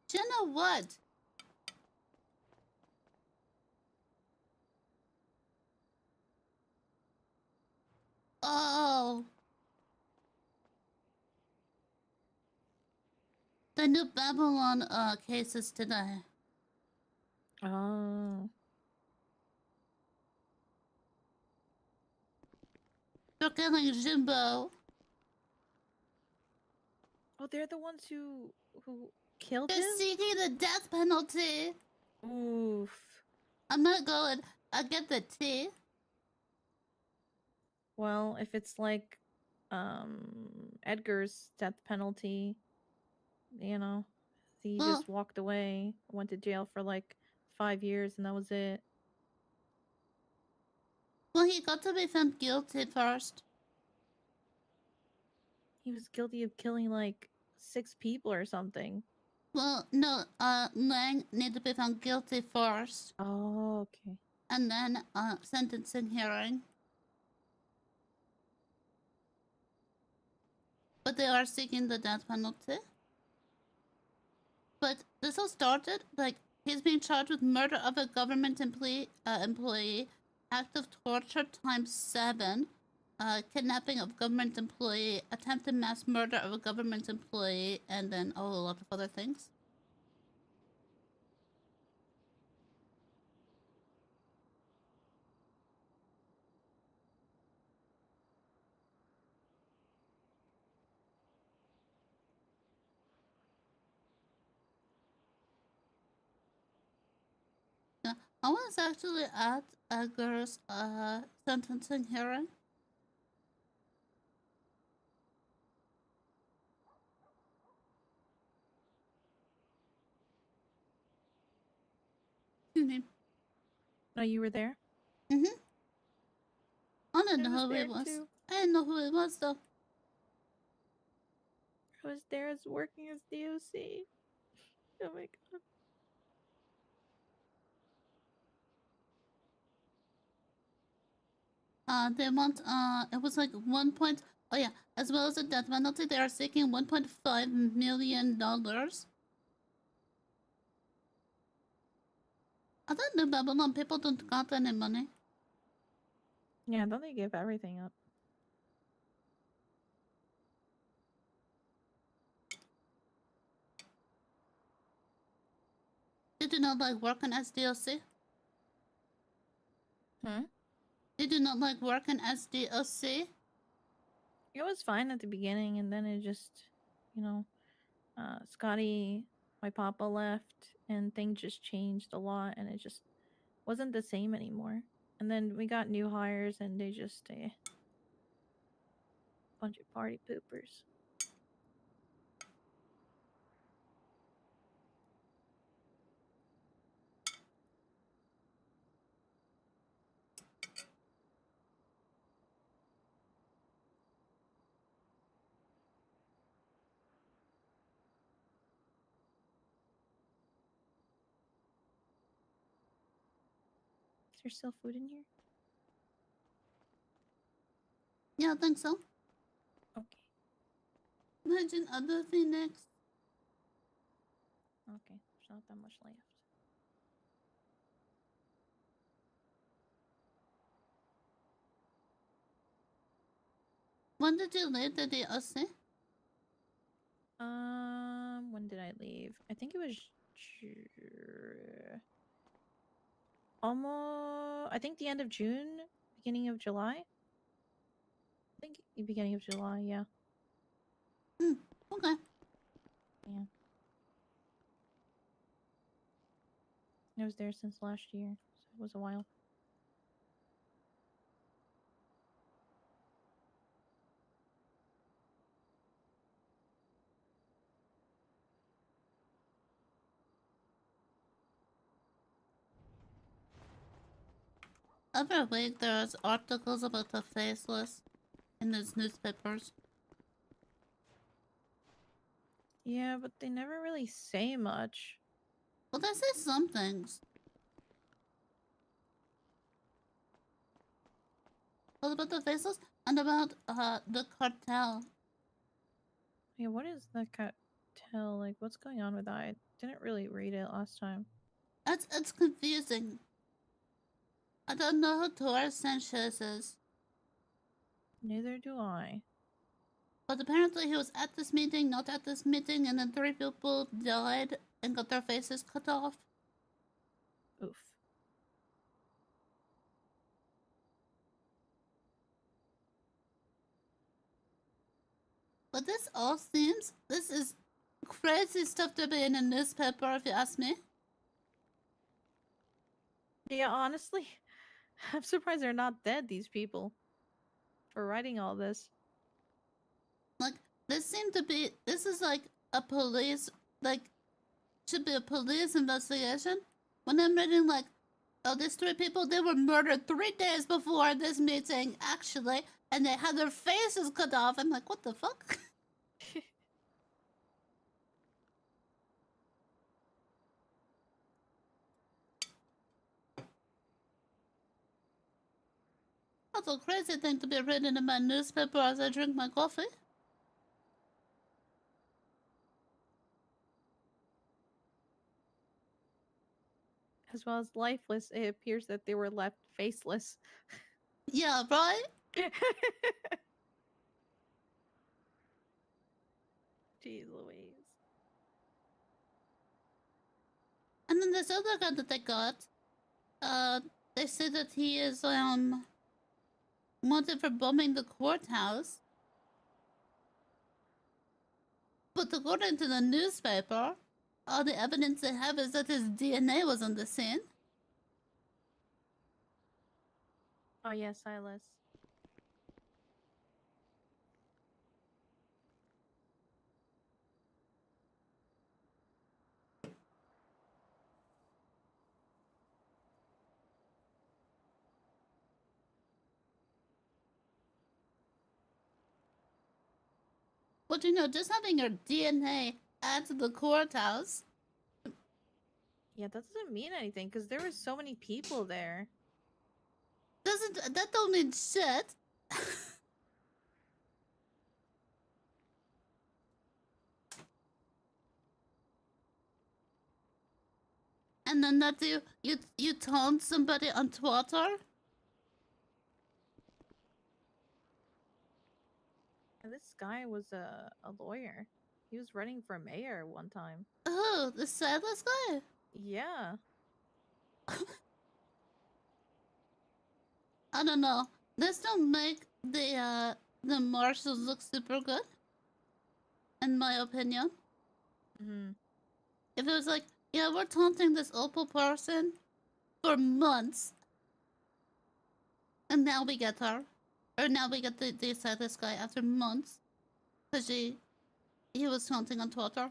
Jenna, what? Oh. The new Babylon cases today. Oh. They're killing Jimbo. Oh, they're the ones who killed They're him? seeking the death penalty. Oof. I'm not going. I get the tea. Well, if it's like Edgar's death penalty, you know, he Well- just walked away, went to jail for like 5 years and that was it. Well, he got to be found guilty first. He was guilty of killing like 6 people or something. Well, no, Lang need to be found guilty first, Oh, okay. and then sentencing hearing. But they are seeking the death penalty. But this all started like he's being charged with murder of a government employee, act of torture times 7, kidnapping of government employee, attempted mass murder of a government employee, and then a lot of other things. Yeah, I was actually at Edgar's sentencing hearing. Mm-hmm. Oh, you were there? Mm-hmm. I didn't I know was who there it was. too. I didn't know who it was though. I was there as working as DOC. Oh my god. They want it was like 1 point. Oh yeah, as well as the death penalty, they are seeking $1.5 million. I thought New Babylon people don't got any money. Yeah, don't they give everything up? Did you not like working as DLC? Hmm? Did you not like working as DLC? It was fine at the beginning, and then it just, you know, Scotty, my papa left, and things just changed a lot, and it just wasn't the same anymore. And then we got new hires, and they just a bunch of party poopers. Is there still food in here? Yeah, I think so. Okay. Imagine other Phoenix. Okay. There's not that much left. When did you leave the DLC? When did I leave? I think it was almost. I think the end of June, beginning of July. I think the beginning of July. Yeah. Okay. Yeah. I was there since last year, so it was a while. Every week there's articles about the faceless in these newspapers. Yeah, but they never really say much. Well, they say some things. What about the faceless? And about the cartel. Yeah, what is the cartel? Like, what's going on with that? I didn't really read it last time. It's confusing. I don't know who Torres Sanchez is, Neither do I. but apparently he was at this meeting, not at this meeting, and then 3 people died and got their faces cut off. Oof. But this is crazy stuff to be in a newspaper, if you ask me. Yeah, honestly, I'm surprised they're not dead, these people, for writing all this. Like, this is like a police, like, should be a police investigation. When I'm reading, like, oh, these 3 people, they were murdered 3 days before this meeting, actually, and they had their faces cut off. I'm like, what the fuck? That's a crazy thing to be reading in my newspaper as I drink my coffee. As well as lifeless, it appears that they were left faceless. Yeah, right? Jeez Louise. And then this other guy that they got, they say that he is, wanted for bombing the courthouse. But according to the newspaper, all the evidence they have is that his DNA was on the scene. Oh yeah, Silas. But you know, just having your DNA at the courthouse. Yeah, that doesn't mean anything because there were so many people there. That don't mean shit. And then that you taunt somebody on Twitter? And this guy was a lawyer. He was running for mayor one time. Oh, the sightless guy? Yeah. I don't know. This don't make the marshals look super good, in my opinion. Mm-hmm. If it was like, yeah, we're taunting this Opal person for months, and now we get her, or now we get the sightless guy after months, because he was taunting on Twitter.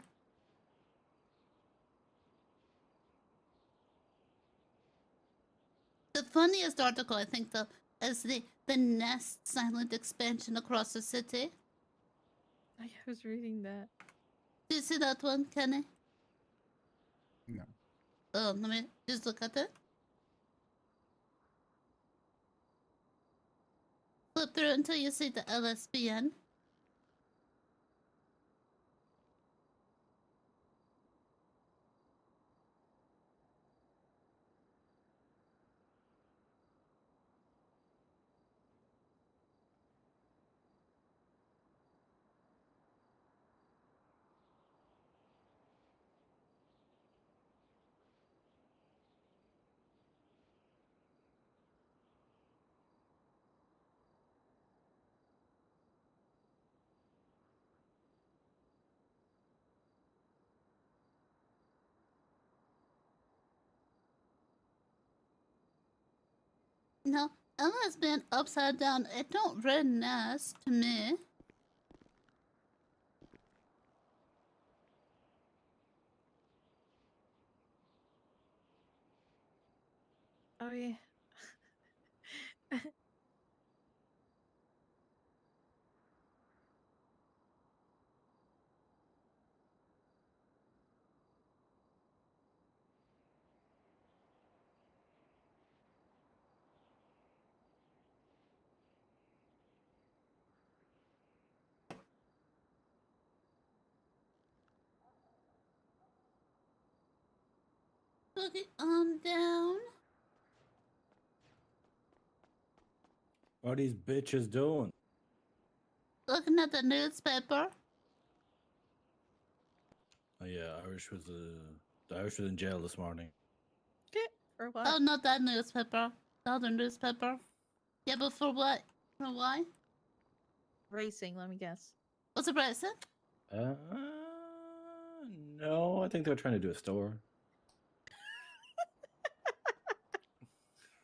The funniest article, I think, though, is the Nest silent expansion across the city. I was reading that. Do you see that one, Kenny? No. Oh, let me just look at it. Flip through until you see the LSBN. No, LSBN upside down. It don't read Nest to me. Oh yeah. Boogie down. What are these bitches doing? Looking at the newspaper. Oh yeah, the Irish was in jail this morning. For what? Oh, not that newspaper. The other newspaper. Yeah, but for what? For why? Racing, let me guess. What's the price? Uh, no, I think they were trying to do a store.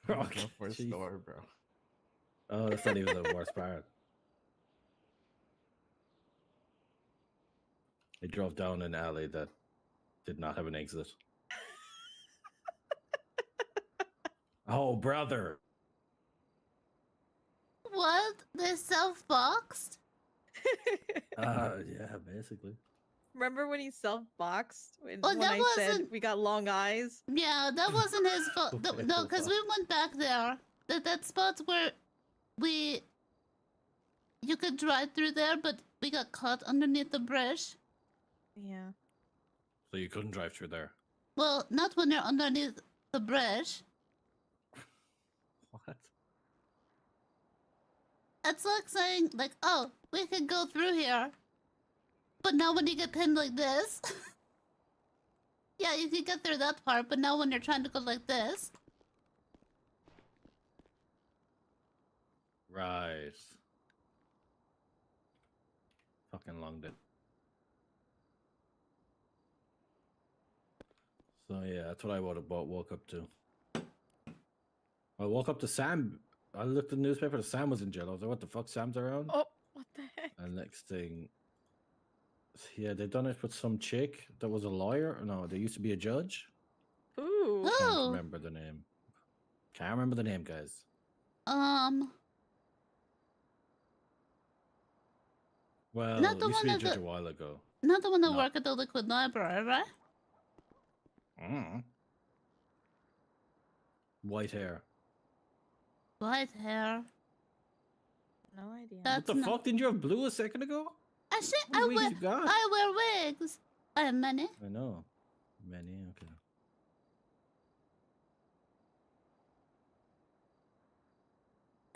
Go Okay, for a jeez. store, bro. Oh, that's not even the worst part. They drove down an alley that did not have an exit. Oh, brother. What? They self-boxed? Yeah, basically. Remember when he self-boxed? When, Oh, when that I said wasn't- we got long eyes? Yeah, that wasn't his fault. Okay, No, because we went back there. That spot where you could drive through there, but we got caught underneath the bridge. Yeah. So you couldn't drive through there. Well, not when you're underneath the bridge. What? It's like saying, like, oh, we could go through here. But now when you get pinned like this... yeah, you can get through that part, but now when you're trying to go like this... Right. Fucking long day. So yeah, that's what I woke up to. I woke up to Sam. I looked at the newspaper. Sam was in jail. I was like, "What the fuck? Sam's around?" Oh, what the heck? And next thing, yeah, they done it with some chick that was a lawyer. No, there used to be a judge. Ooh. Can't Oh! remember the name. Can't remember the name, guys. Well, Not it the used to one be a at judge the- a while ago. Not the one that No. worked at the Liquid Library, right? Mm. White hair. White hair. No idea. That's What the not- fuck? Didn't you have blue a second ago? Actually, How many wigs you got? I wear wigs. I have many. I know. Many, okay.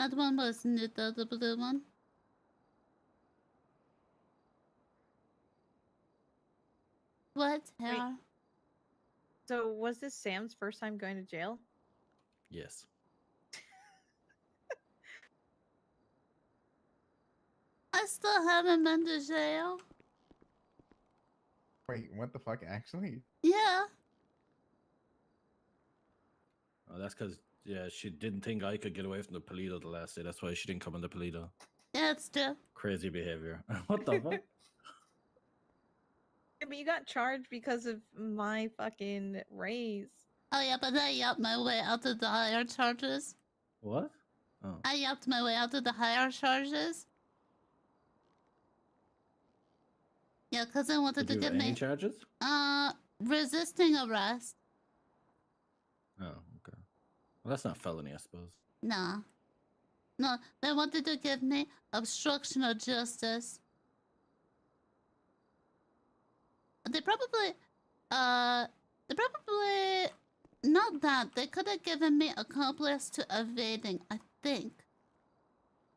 That one was Nuta, the blue one. What? Yeah. So was this Sam's first time going to jail? Yes. I still haven't been to jail. Wait, what the fuck? Actually, Yeah. Oh, that's because she didn't think I could get away from the Polito the last day. That's why she didn't come in the Polito. Yeah, it's true. Crazy behavior. What the fuck? Yeah, but you got charged because of my fucking raise. Oh yeah, but I yapped my way out of the higher charges. What? Oh. I yapped my way out of the higher charges. Yeah, because I wanted Did to you have give any me charges? resisting arrest. Oh, okay. Well, that's not felony, I suppose. Nah. No, they wanted to give me obstruction of justice. They probably not that. They could have given me accomplice to evading, I think.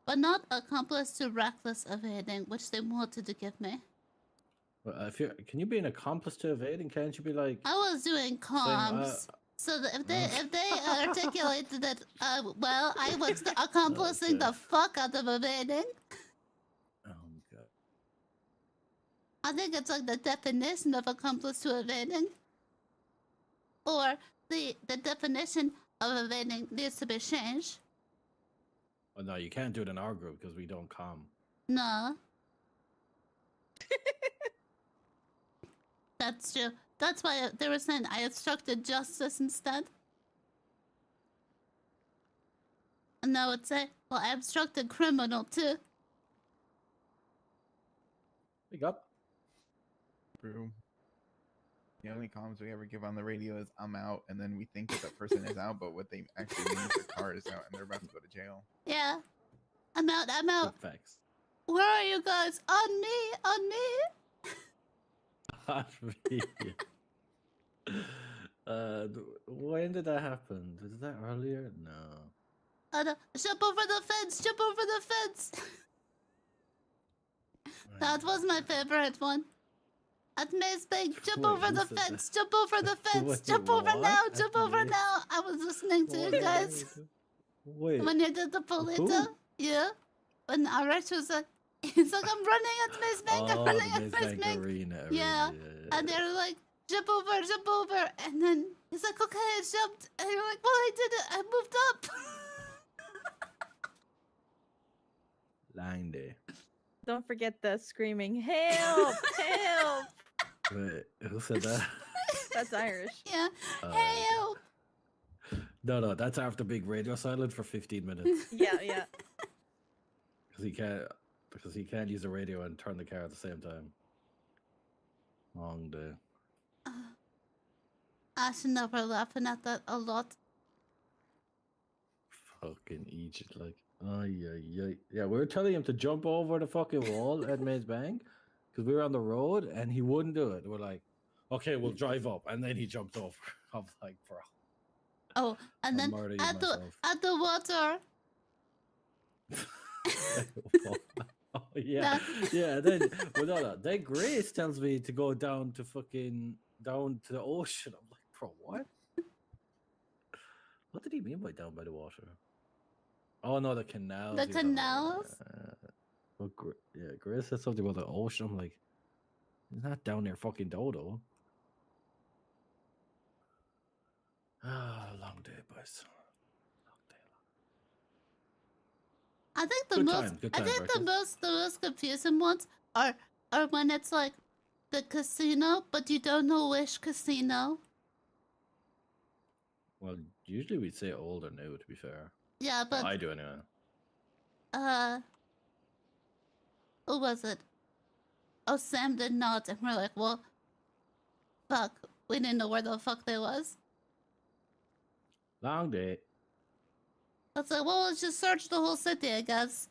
But not accomplice to reckless evading, which they wanted to give me. Well, can you be an accomplice to evading? Can't you be like? I was doing comms. So that if they articulated that, well, I was accomplishing Okay. the fuck out of evading. Oh god. I think it's like the definition of accomplice to evading. Or the definition of evading needs to be changed. Well, no, you can't do it in our group because we don't com. No. That's true. That's why they were saying I obstructed justice instead. And I would say, well, I obstructed criminal too. Pick up. true. The only comms we ever give on the radio is "I'm out," and then we think that the person is out, but what they actually mean is their car is out and they're about to go to jail. Yeah. I'm out. I'm out. Good facts. Where are you guys? On me. On me. When did that happen? Was that earlier? No. Jump over the fence. Jump over the fence. That was my favorite one. At Maze Bank, jump Wait, over who the said fence, that? jump over the fence, Wait, jump over what? now, At jump over Maze- now. I was listening to you guys Wait. when you did the Polita. Who? Yeah. When Arash was like, he's like, I'm running at Maze Bank, I'm running the at Maze Maze Bank Bank. Arena. Yeah. And they're like, jump over. And then he's like, okay, I jumped. And you're like, well, I did it. I moved up. Lying day. Don't forget the screaming, help, help. Wait, who said that? That's Irish. Yeah. Uh, Help. No, that's after being radio silent for 15 minutes. Yeah, yeah. Because he can't use the radio and turn the car at the same time. Long day. I should never laughing at that a lot. Fucking Egypt, like, yeah. We were telling him to jump over the fucking wall at Maze Bank because we were on the road and he wouldn't do it. We're like, okay, we'll drive up, and then he jumped over. I was like, bro. Oh, and I'll then murder you at myself. the water. Oh yeah, yeah. Then, well, no. Then Grace tells me to go down to the ocean. I'm like, bro, what? What did he mean by down by the water? Oh no, the canals. The he was talking about. canals? Well, yeah, Grace said something about the ocean. I'm like, he's not down there fucking Dodo. Ah, long day, boys. Long day. I think Good time, the breakfast. most confusing ones are when it's like the casino, but you don't know which casino. Well, usually we'd say old or new, to be fair. Yeah, Well, but I do anyway. who was it? Oh, Sam did not, and we're like, well, fuck, we didn't know where the fuck they was. Long day. Let's like, well, let's just search the whole city, I guess.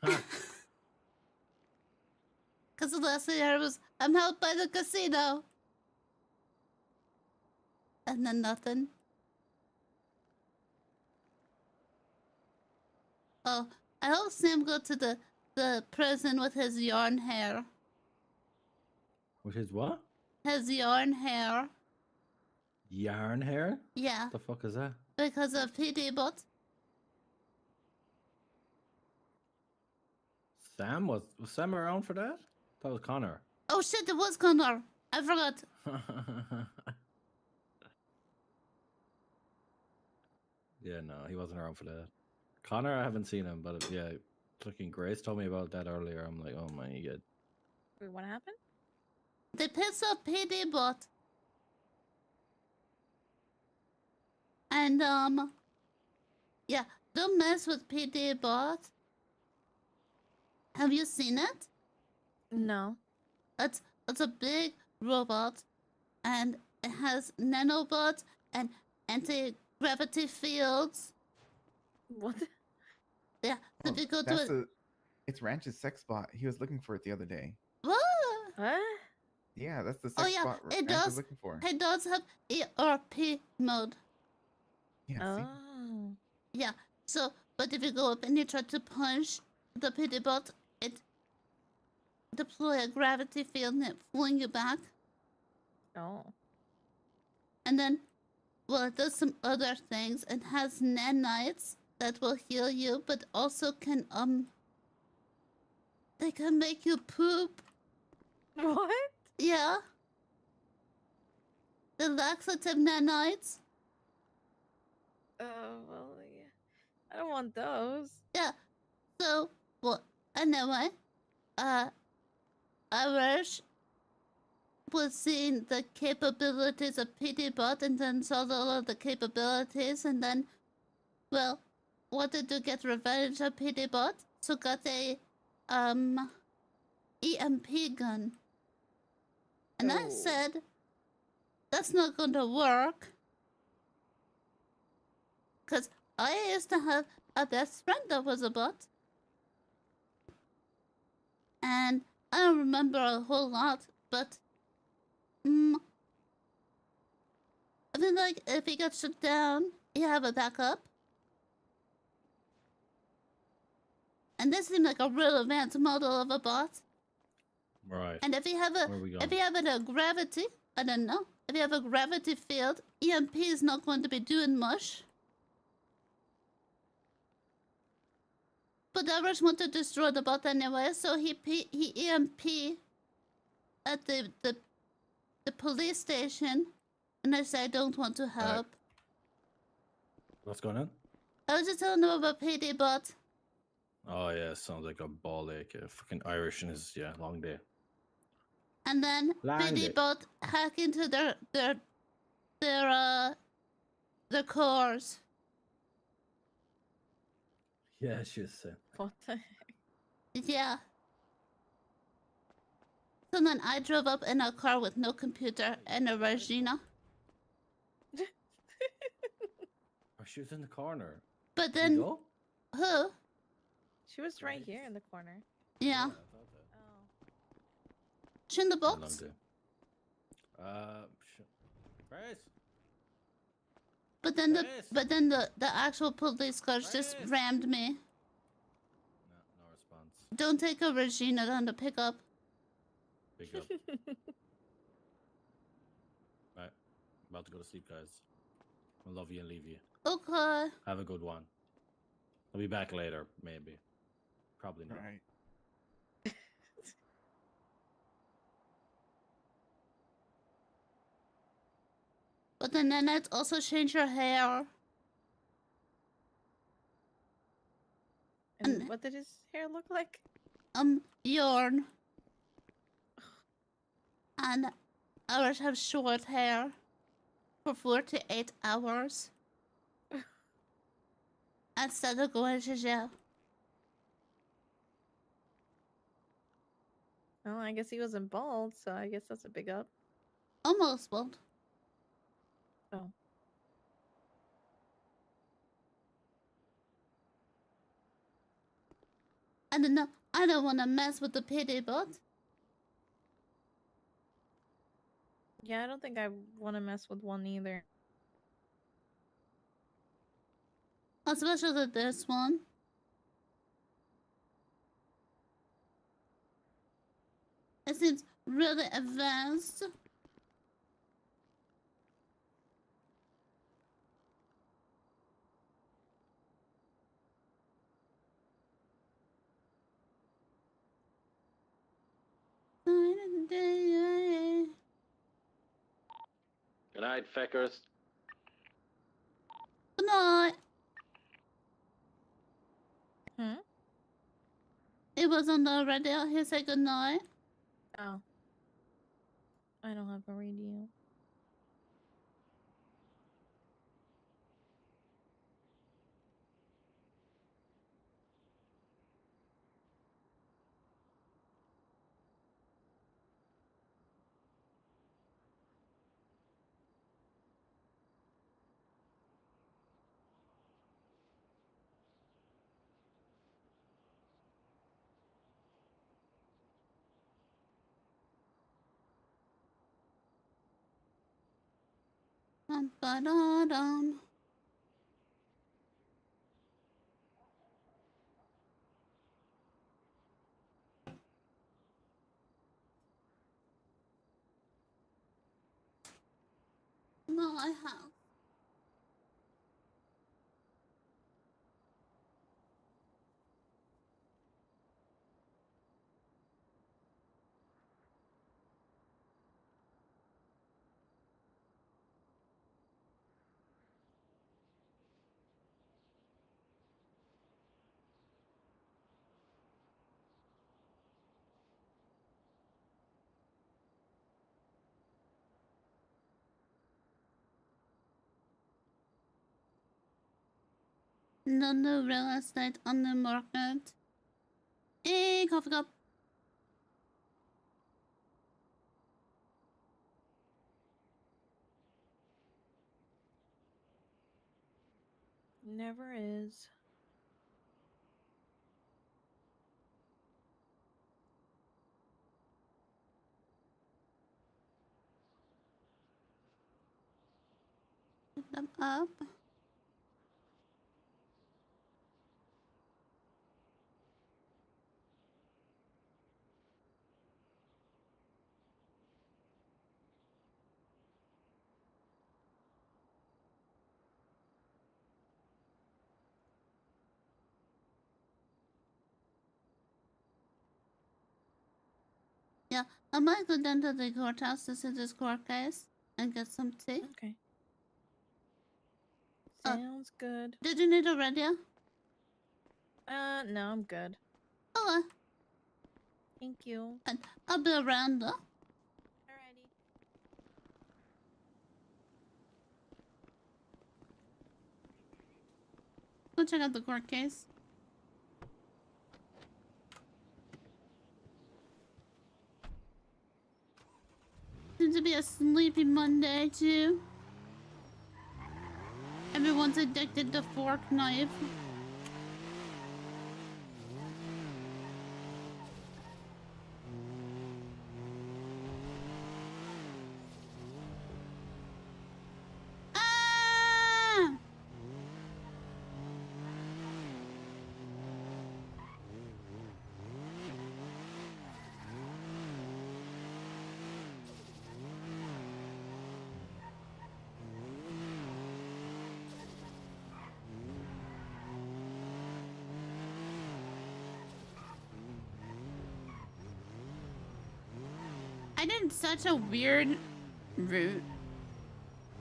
Huh. Because the last thing I heard was, I'm held by the casino. And then nothing. Oh, I hope Sam go to the prison with his yarn hair. Which is what? His yarn hair. Yarn hair? Yeah, What the fuck is that? because of PD bot. Sam was Sam around for that? That was Connor. Oh shit, it was Connor. I forgot. Yeah, no, he wasn't around for that. Connor, I haven't seen him, but yeah, fucking Grace told me about that earlier. I'm like, oh my god. Wait, what happened? They pissed off PD bot. And yeah, don't mess with PD bot. Have you seen it? No. It's a big robot, and it has nanobots and anti-gravity fields. What? Yeah, so Oh, if you go to that's it. it's Ranch's sex bot. He was looking for it the other day. What? What? Yeah, that's the Oh sex yeah, bot it Ranch was does. looking for. It does have ERP mode. Yeah, see? Oh. Yeah. So, but if you go up and you try to punch the PD bot, it deploy a gravity field and it pulling you back. Oh. And then, well, it does some other things. It has nanites that will heal you, but also can they can make you poop. What? Yeah. The laxative nanites. Oh, well, yeah. I don't want those. Yeah. So, well, anyway, Irish was seeing the capabilities of PDBot and then saw all of the capabilities and then, well, wanted to get revenge on PDBot, so got a, EMP gun. And I Oh. said, that's not going to work. Because I used to have a best friend that was a bot. And I don't remember a whole lot, but I feel like if he got shut down, you have a backup. And this seemed like a real advanced model of a bot. Right. And if you have Where are we if going? you have a gravity, I don't know. If you have a gravity field, EMP is not going to be doing much. But the others want to destroy the bot anyway, so he EMP at the police station, and I said I don't want to help. What's going on? I was just telling them about PD bot. Oh yeah, sounds like a ball ache. Fucking Irish and his long day. And then Long PD day. bot hack into their cores. Yeah, she was saying. What the heck? Yeah. So then I drove up in a car with no computer and a Regina. Oh, she was in the corner. But Did you then go? who? She was right here in the corner. Yeah. I thought that. Oh. She in the Been a long box. day. Grace. But then Yes. the actual police cars just Yes. rammed me. No response. Don't take a Regina down to pick up. Big up. Right. About to go to sleep, guys. I love you and leave you. Okay. Have a good one. I'll be back later, maybe. Probably not. Right. But then Nanette also changed her hair. And And- what did his hair look like? Yarn. And ours have short hair for 48 hours. Instead of going to jail. Well, I guess he wasn't bald, so I guess that's a big up. Almost bald. Oh. I don't want to mess with the PD bot. Yeah, I don't think I want to mess with one either. Especially this one. It seems really advanced. Good night, feckers. Good night. Hmm? It was on the radio. He said good night. Oh. I don't have a radio. Ba-da-dum. My house. No new real estate on the market. Hey, coffee cup. Never is. Put them up. Yeah, I might go down to the courthouse to see this court case and get some tea. Okay. Uh, Sounds good. Did you need a radio? No, I'm good. Oh, Thank you. and I'll be around though. Alrighty. Go check out the court case. Seems to be a sleepy Monday too. Everyone's addicted to fork knife. Ah! I did such a weird route.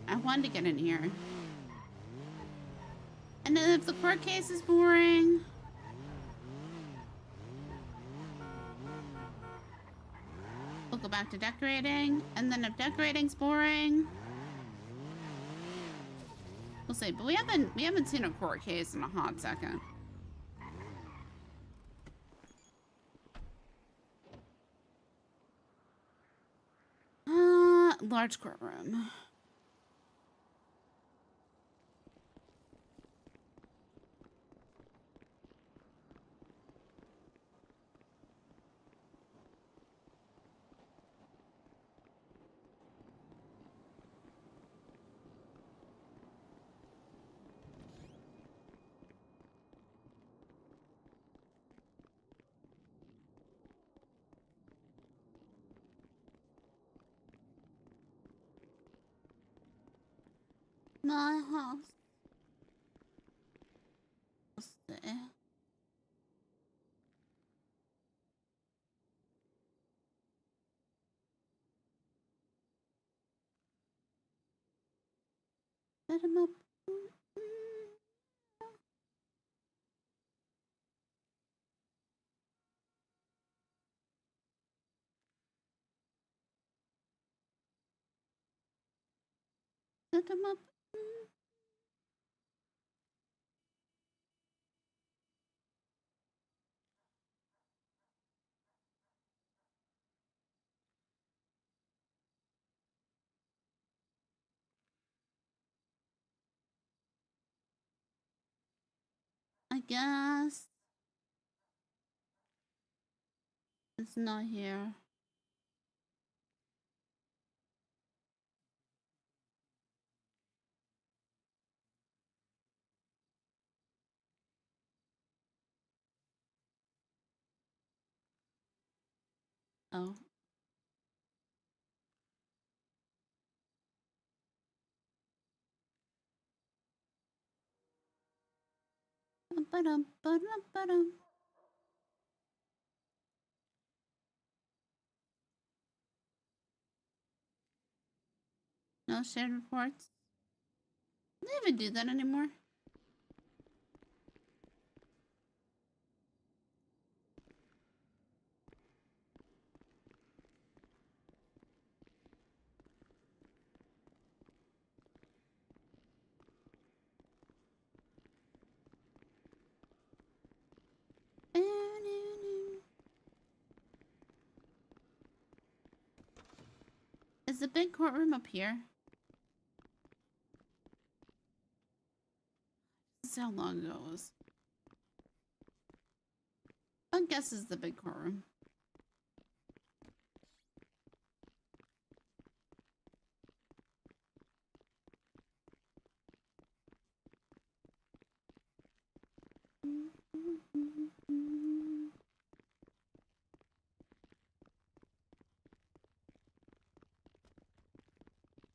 I wanted to get in here. And then if the court case is boring, we'll go back to decorating. And then if decorating's boring, we'll see. But we haven't seen a court case in a hot second. Large courtroom. My house. What's there? Set him up. Set him up. I guess it's not here. Oh. Ba-dum, ba-dum, ba-dum. No shared reports. Do they even do that anymore? Is the big courtroom up here? This is how long ago it was. I guess it's the big courtroom.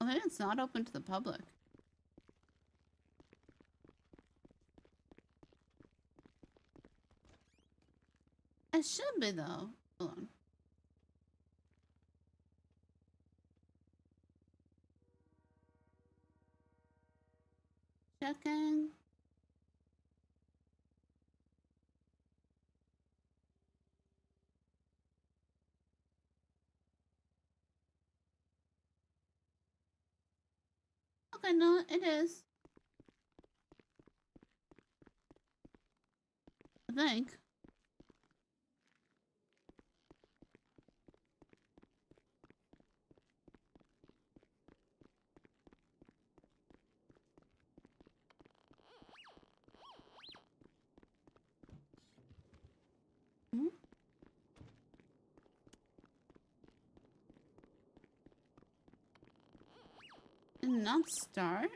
Oh, maybe it's not open to the public. It should be though. Hold on. Checking. Okay, no, it is. I think. Hmm? Did not start.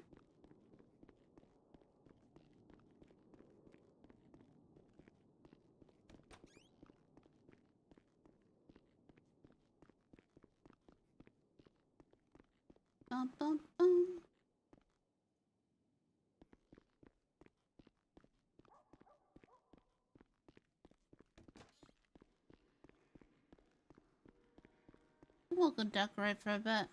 Bum, bum, bum. We'll go decorate for a bit.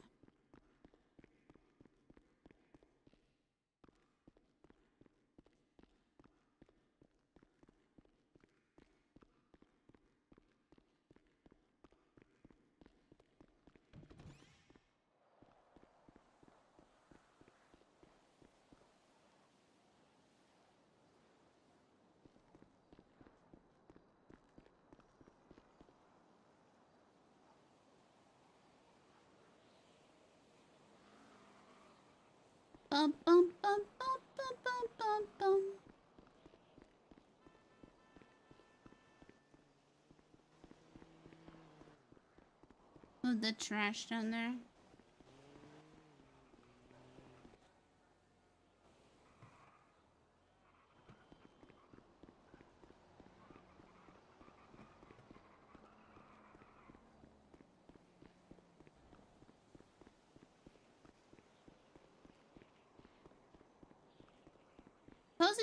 Bum, bum, bum, bum, bum, bum, bum, bum. Move the trash down there.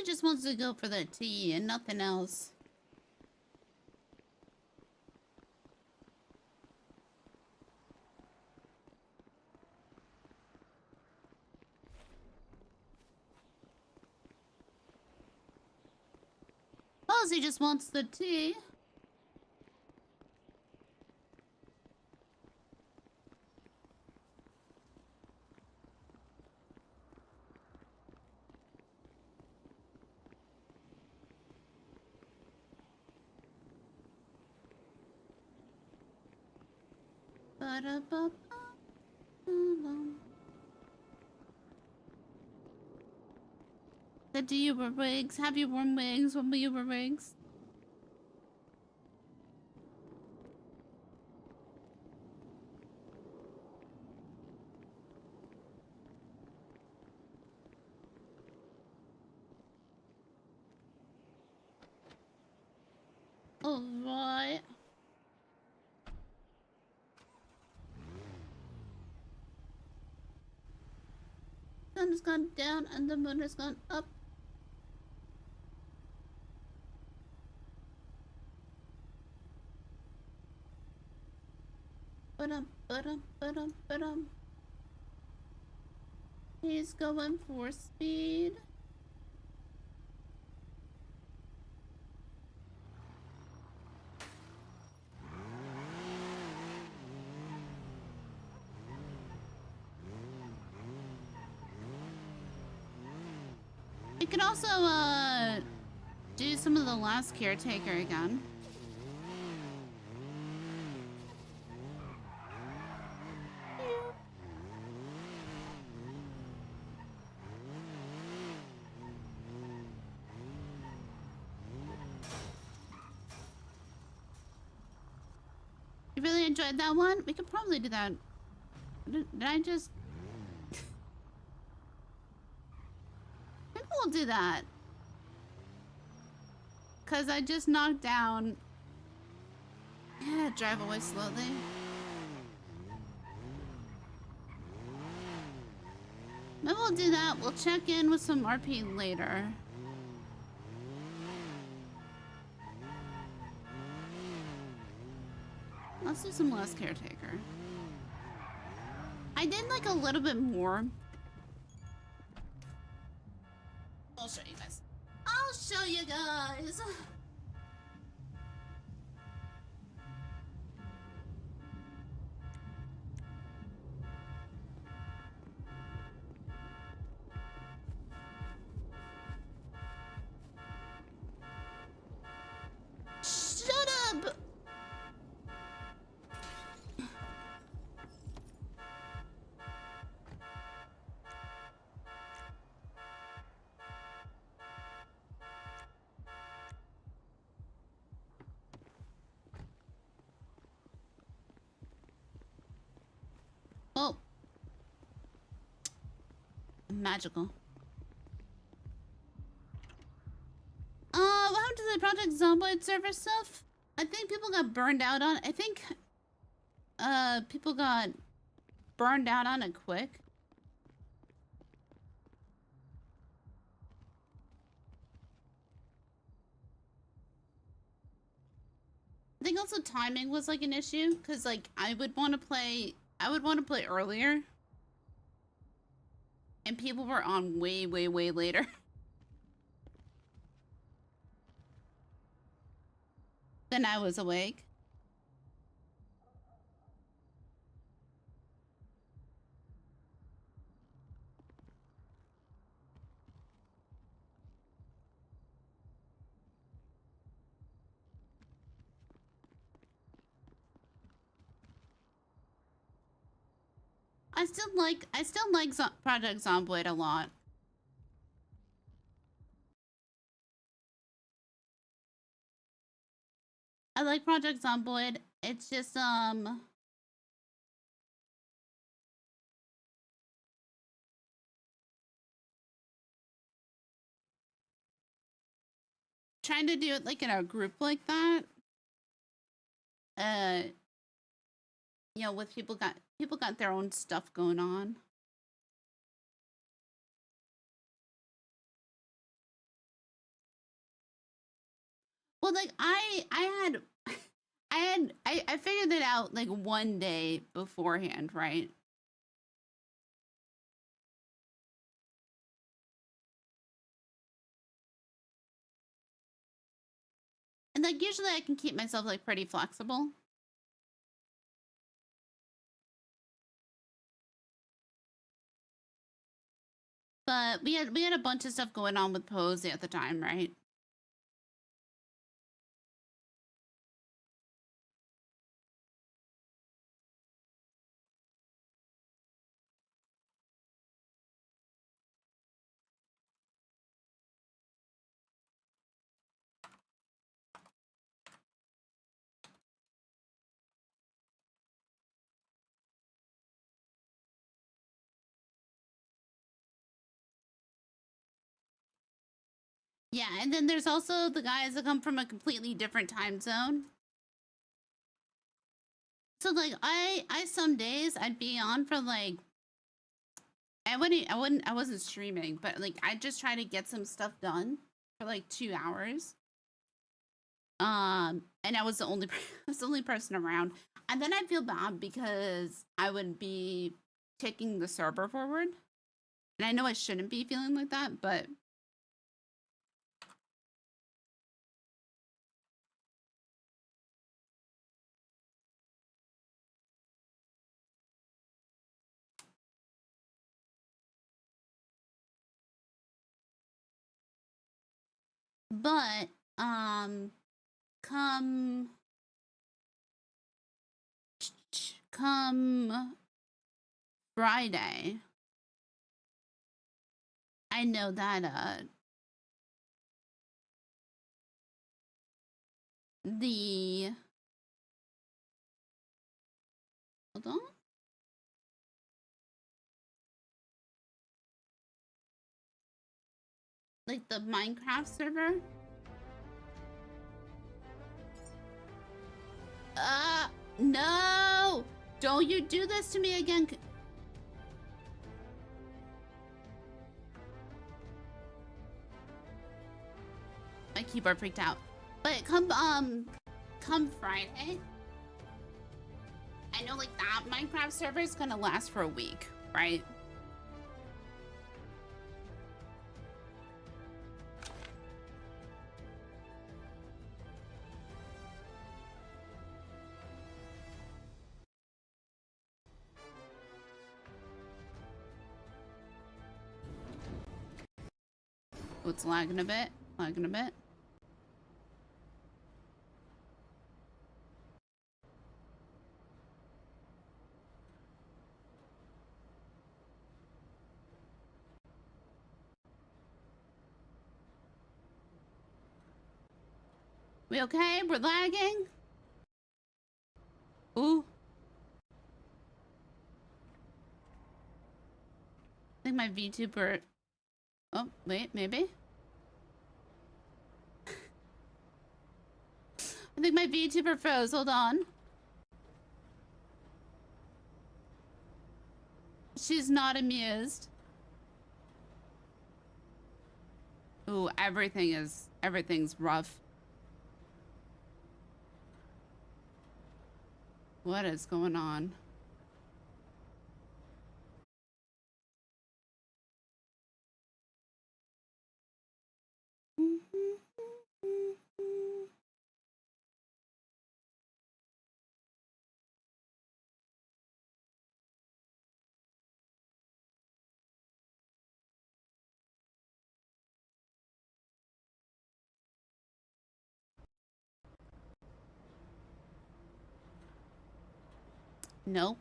Posy just wants to go for the tea and nothing else. Posy just wants the tea. Said to you were wigs. Have you worn wigs when you were wigs? Alright. Sun has gone down and the moon has gone up. Ba-dum. He's going for speed. We could also do some of the last Caretaker again. You really enjoyed that one? We could probably do that. Did I just... Maybe we'll do that. Because I just knocked down... Yeah, drive away slowly. Maybe we'll do that. We'll check in with some RP later. Let's do some less Caretaker. I did like a little bit more. I'll show you guys. I'll show you guys. Shut up! Oh. Magical. What happened to the Project Zomboid server stuff? I think people got burned out on it. I think, people got burned out on it quick. I think also timing was like an issue, because like I would want to play earlier. And people were on way later. Than I was awake. I still like Project Zomboid a lot. I like Project Zomboid. It's just trying to do it like in a group like that. You know, with people got their own stuff going on. Well, like I figured it out like one day beforehand, right? And like usually I can keep myself like pretty flexible. But we had a bunch of stuff going on with Posy at the time, right? Yeah, and then there's also the guys that come from a completely different time zone. So like I some days I'd be on for like I wasn't streaming, but like I just try to get some stuff done for like 2 hours. And I was the only I was the only person around. And then I'd feel bad because I would be taking the server forward. And I know I shouldn't be feeling like that, but but um come come Friday, I know that the hold on. Like the Minecraft server. No! Don't you do this to me again. My keyboard freaked out. But come Friday, I know like that Minecraft server is gonna last for a week, right? Oh, it's lagging a bit. Lagging a bit. We okay? We're lagging? Ooh. I think my VTuber... Oh, wait, maybe? I think my VTuber froze. Hold on. She's not amused. Ooh, everything's rough. What is going on? Nope.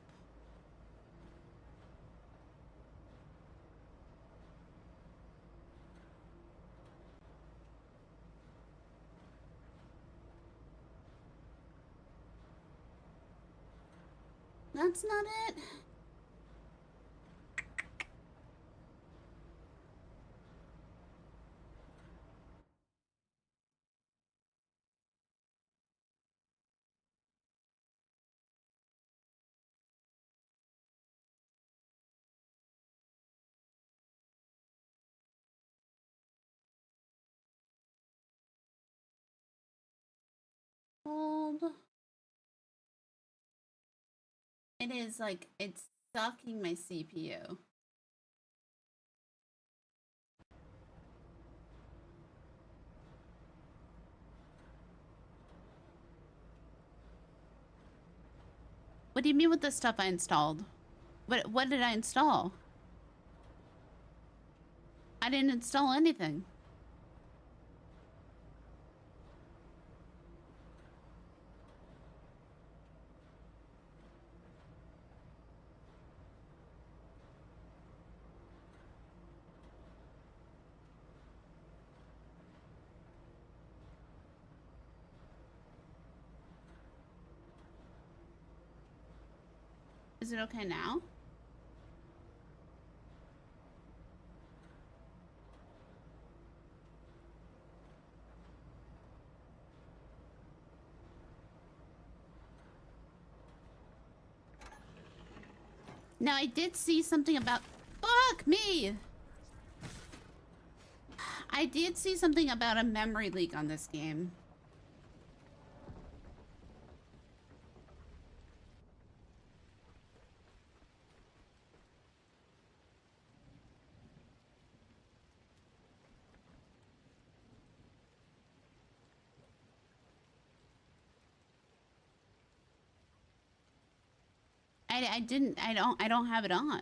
That's not it. Hold. It is like it's sucking my CPU. What do you mean with the stuff I installed? What did I install? I didn't install anything. Is it okay now? Now I did see something about. Fuck me! I did see something about a memory leak on this game. I don't have it on.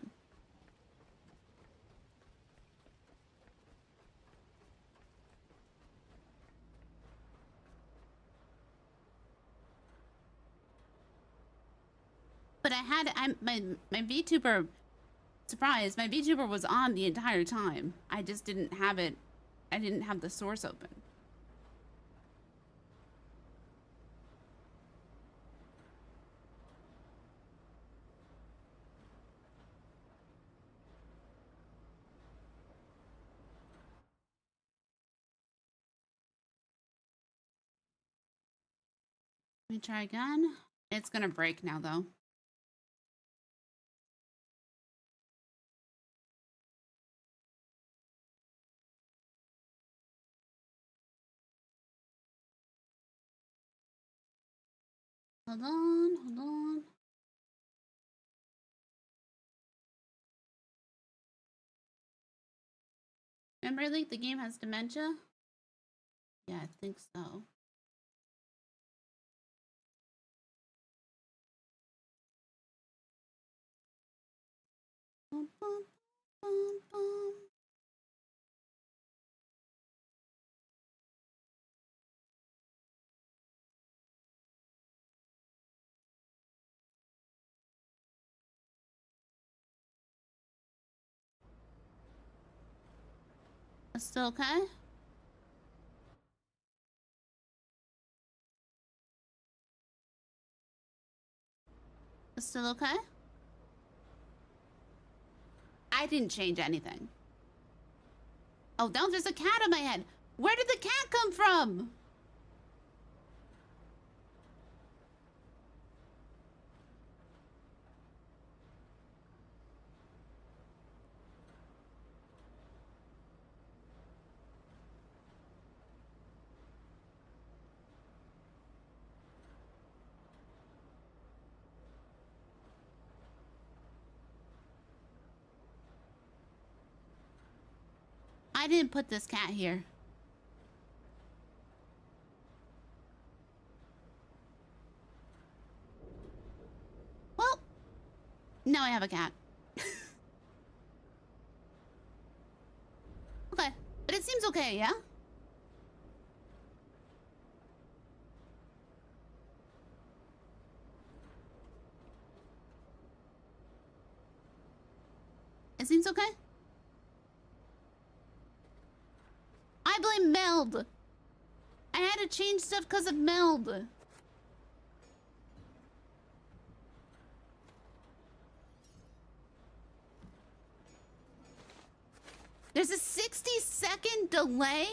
But my VTuber, surprise, my VTuber was on the entire time. I just didn't have it, I didn't have the source open. Let me try again. It's gonna break now though. Hold on, hold on. Remember, like, the game has dementia? Yeah, I think so. Bum, bum, bum, bum. It's still okay? It's still okay? I didn't change anything. Oh, now there's a cat on my head. Where did the cat come from? I didn't put this cat here. Well, now I have a cat. Okay, but it seems okay, yeah? It seems okay? I blame Meld. I had to change stuff because of Meld. There's a 60-second delay?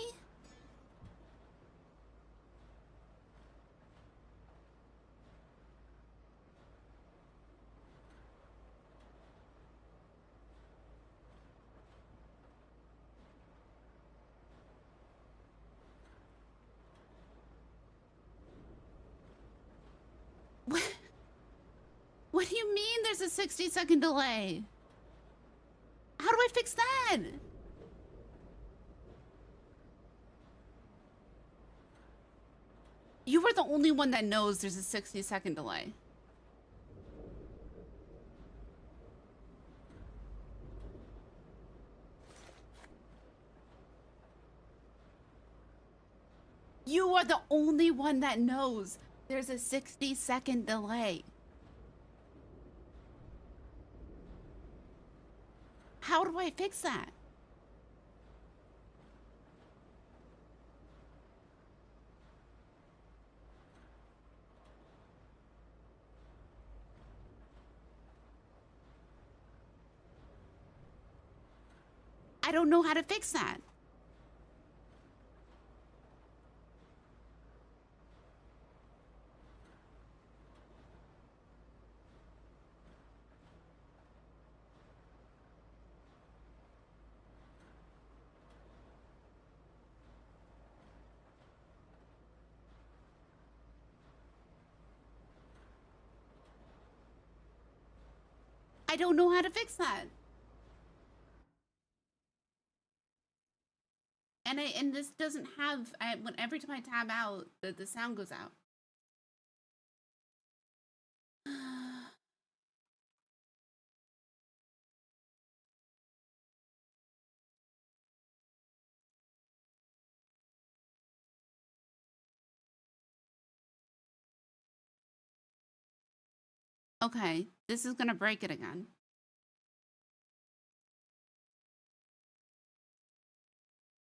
there's a 60-second delay. How do I fix that? You were the only one that knows there's a 60-second delay. You are the only one that knows there's a 60-second delay. How do I fix that? I don't know how to fix that. I don't know how to fix that. And this doesn't have, when every time I tab out, the sound goes out. Okay, this is gonna break it again.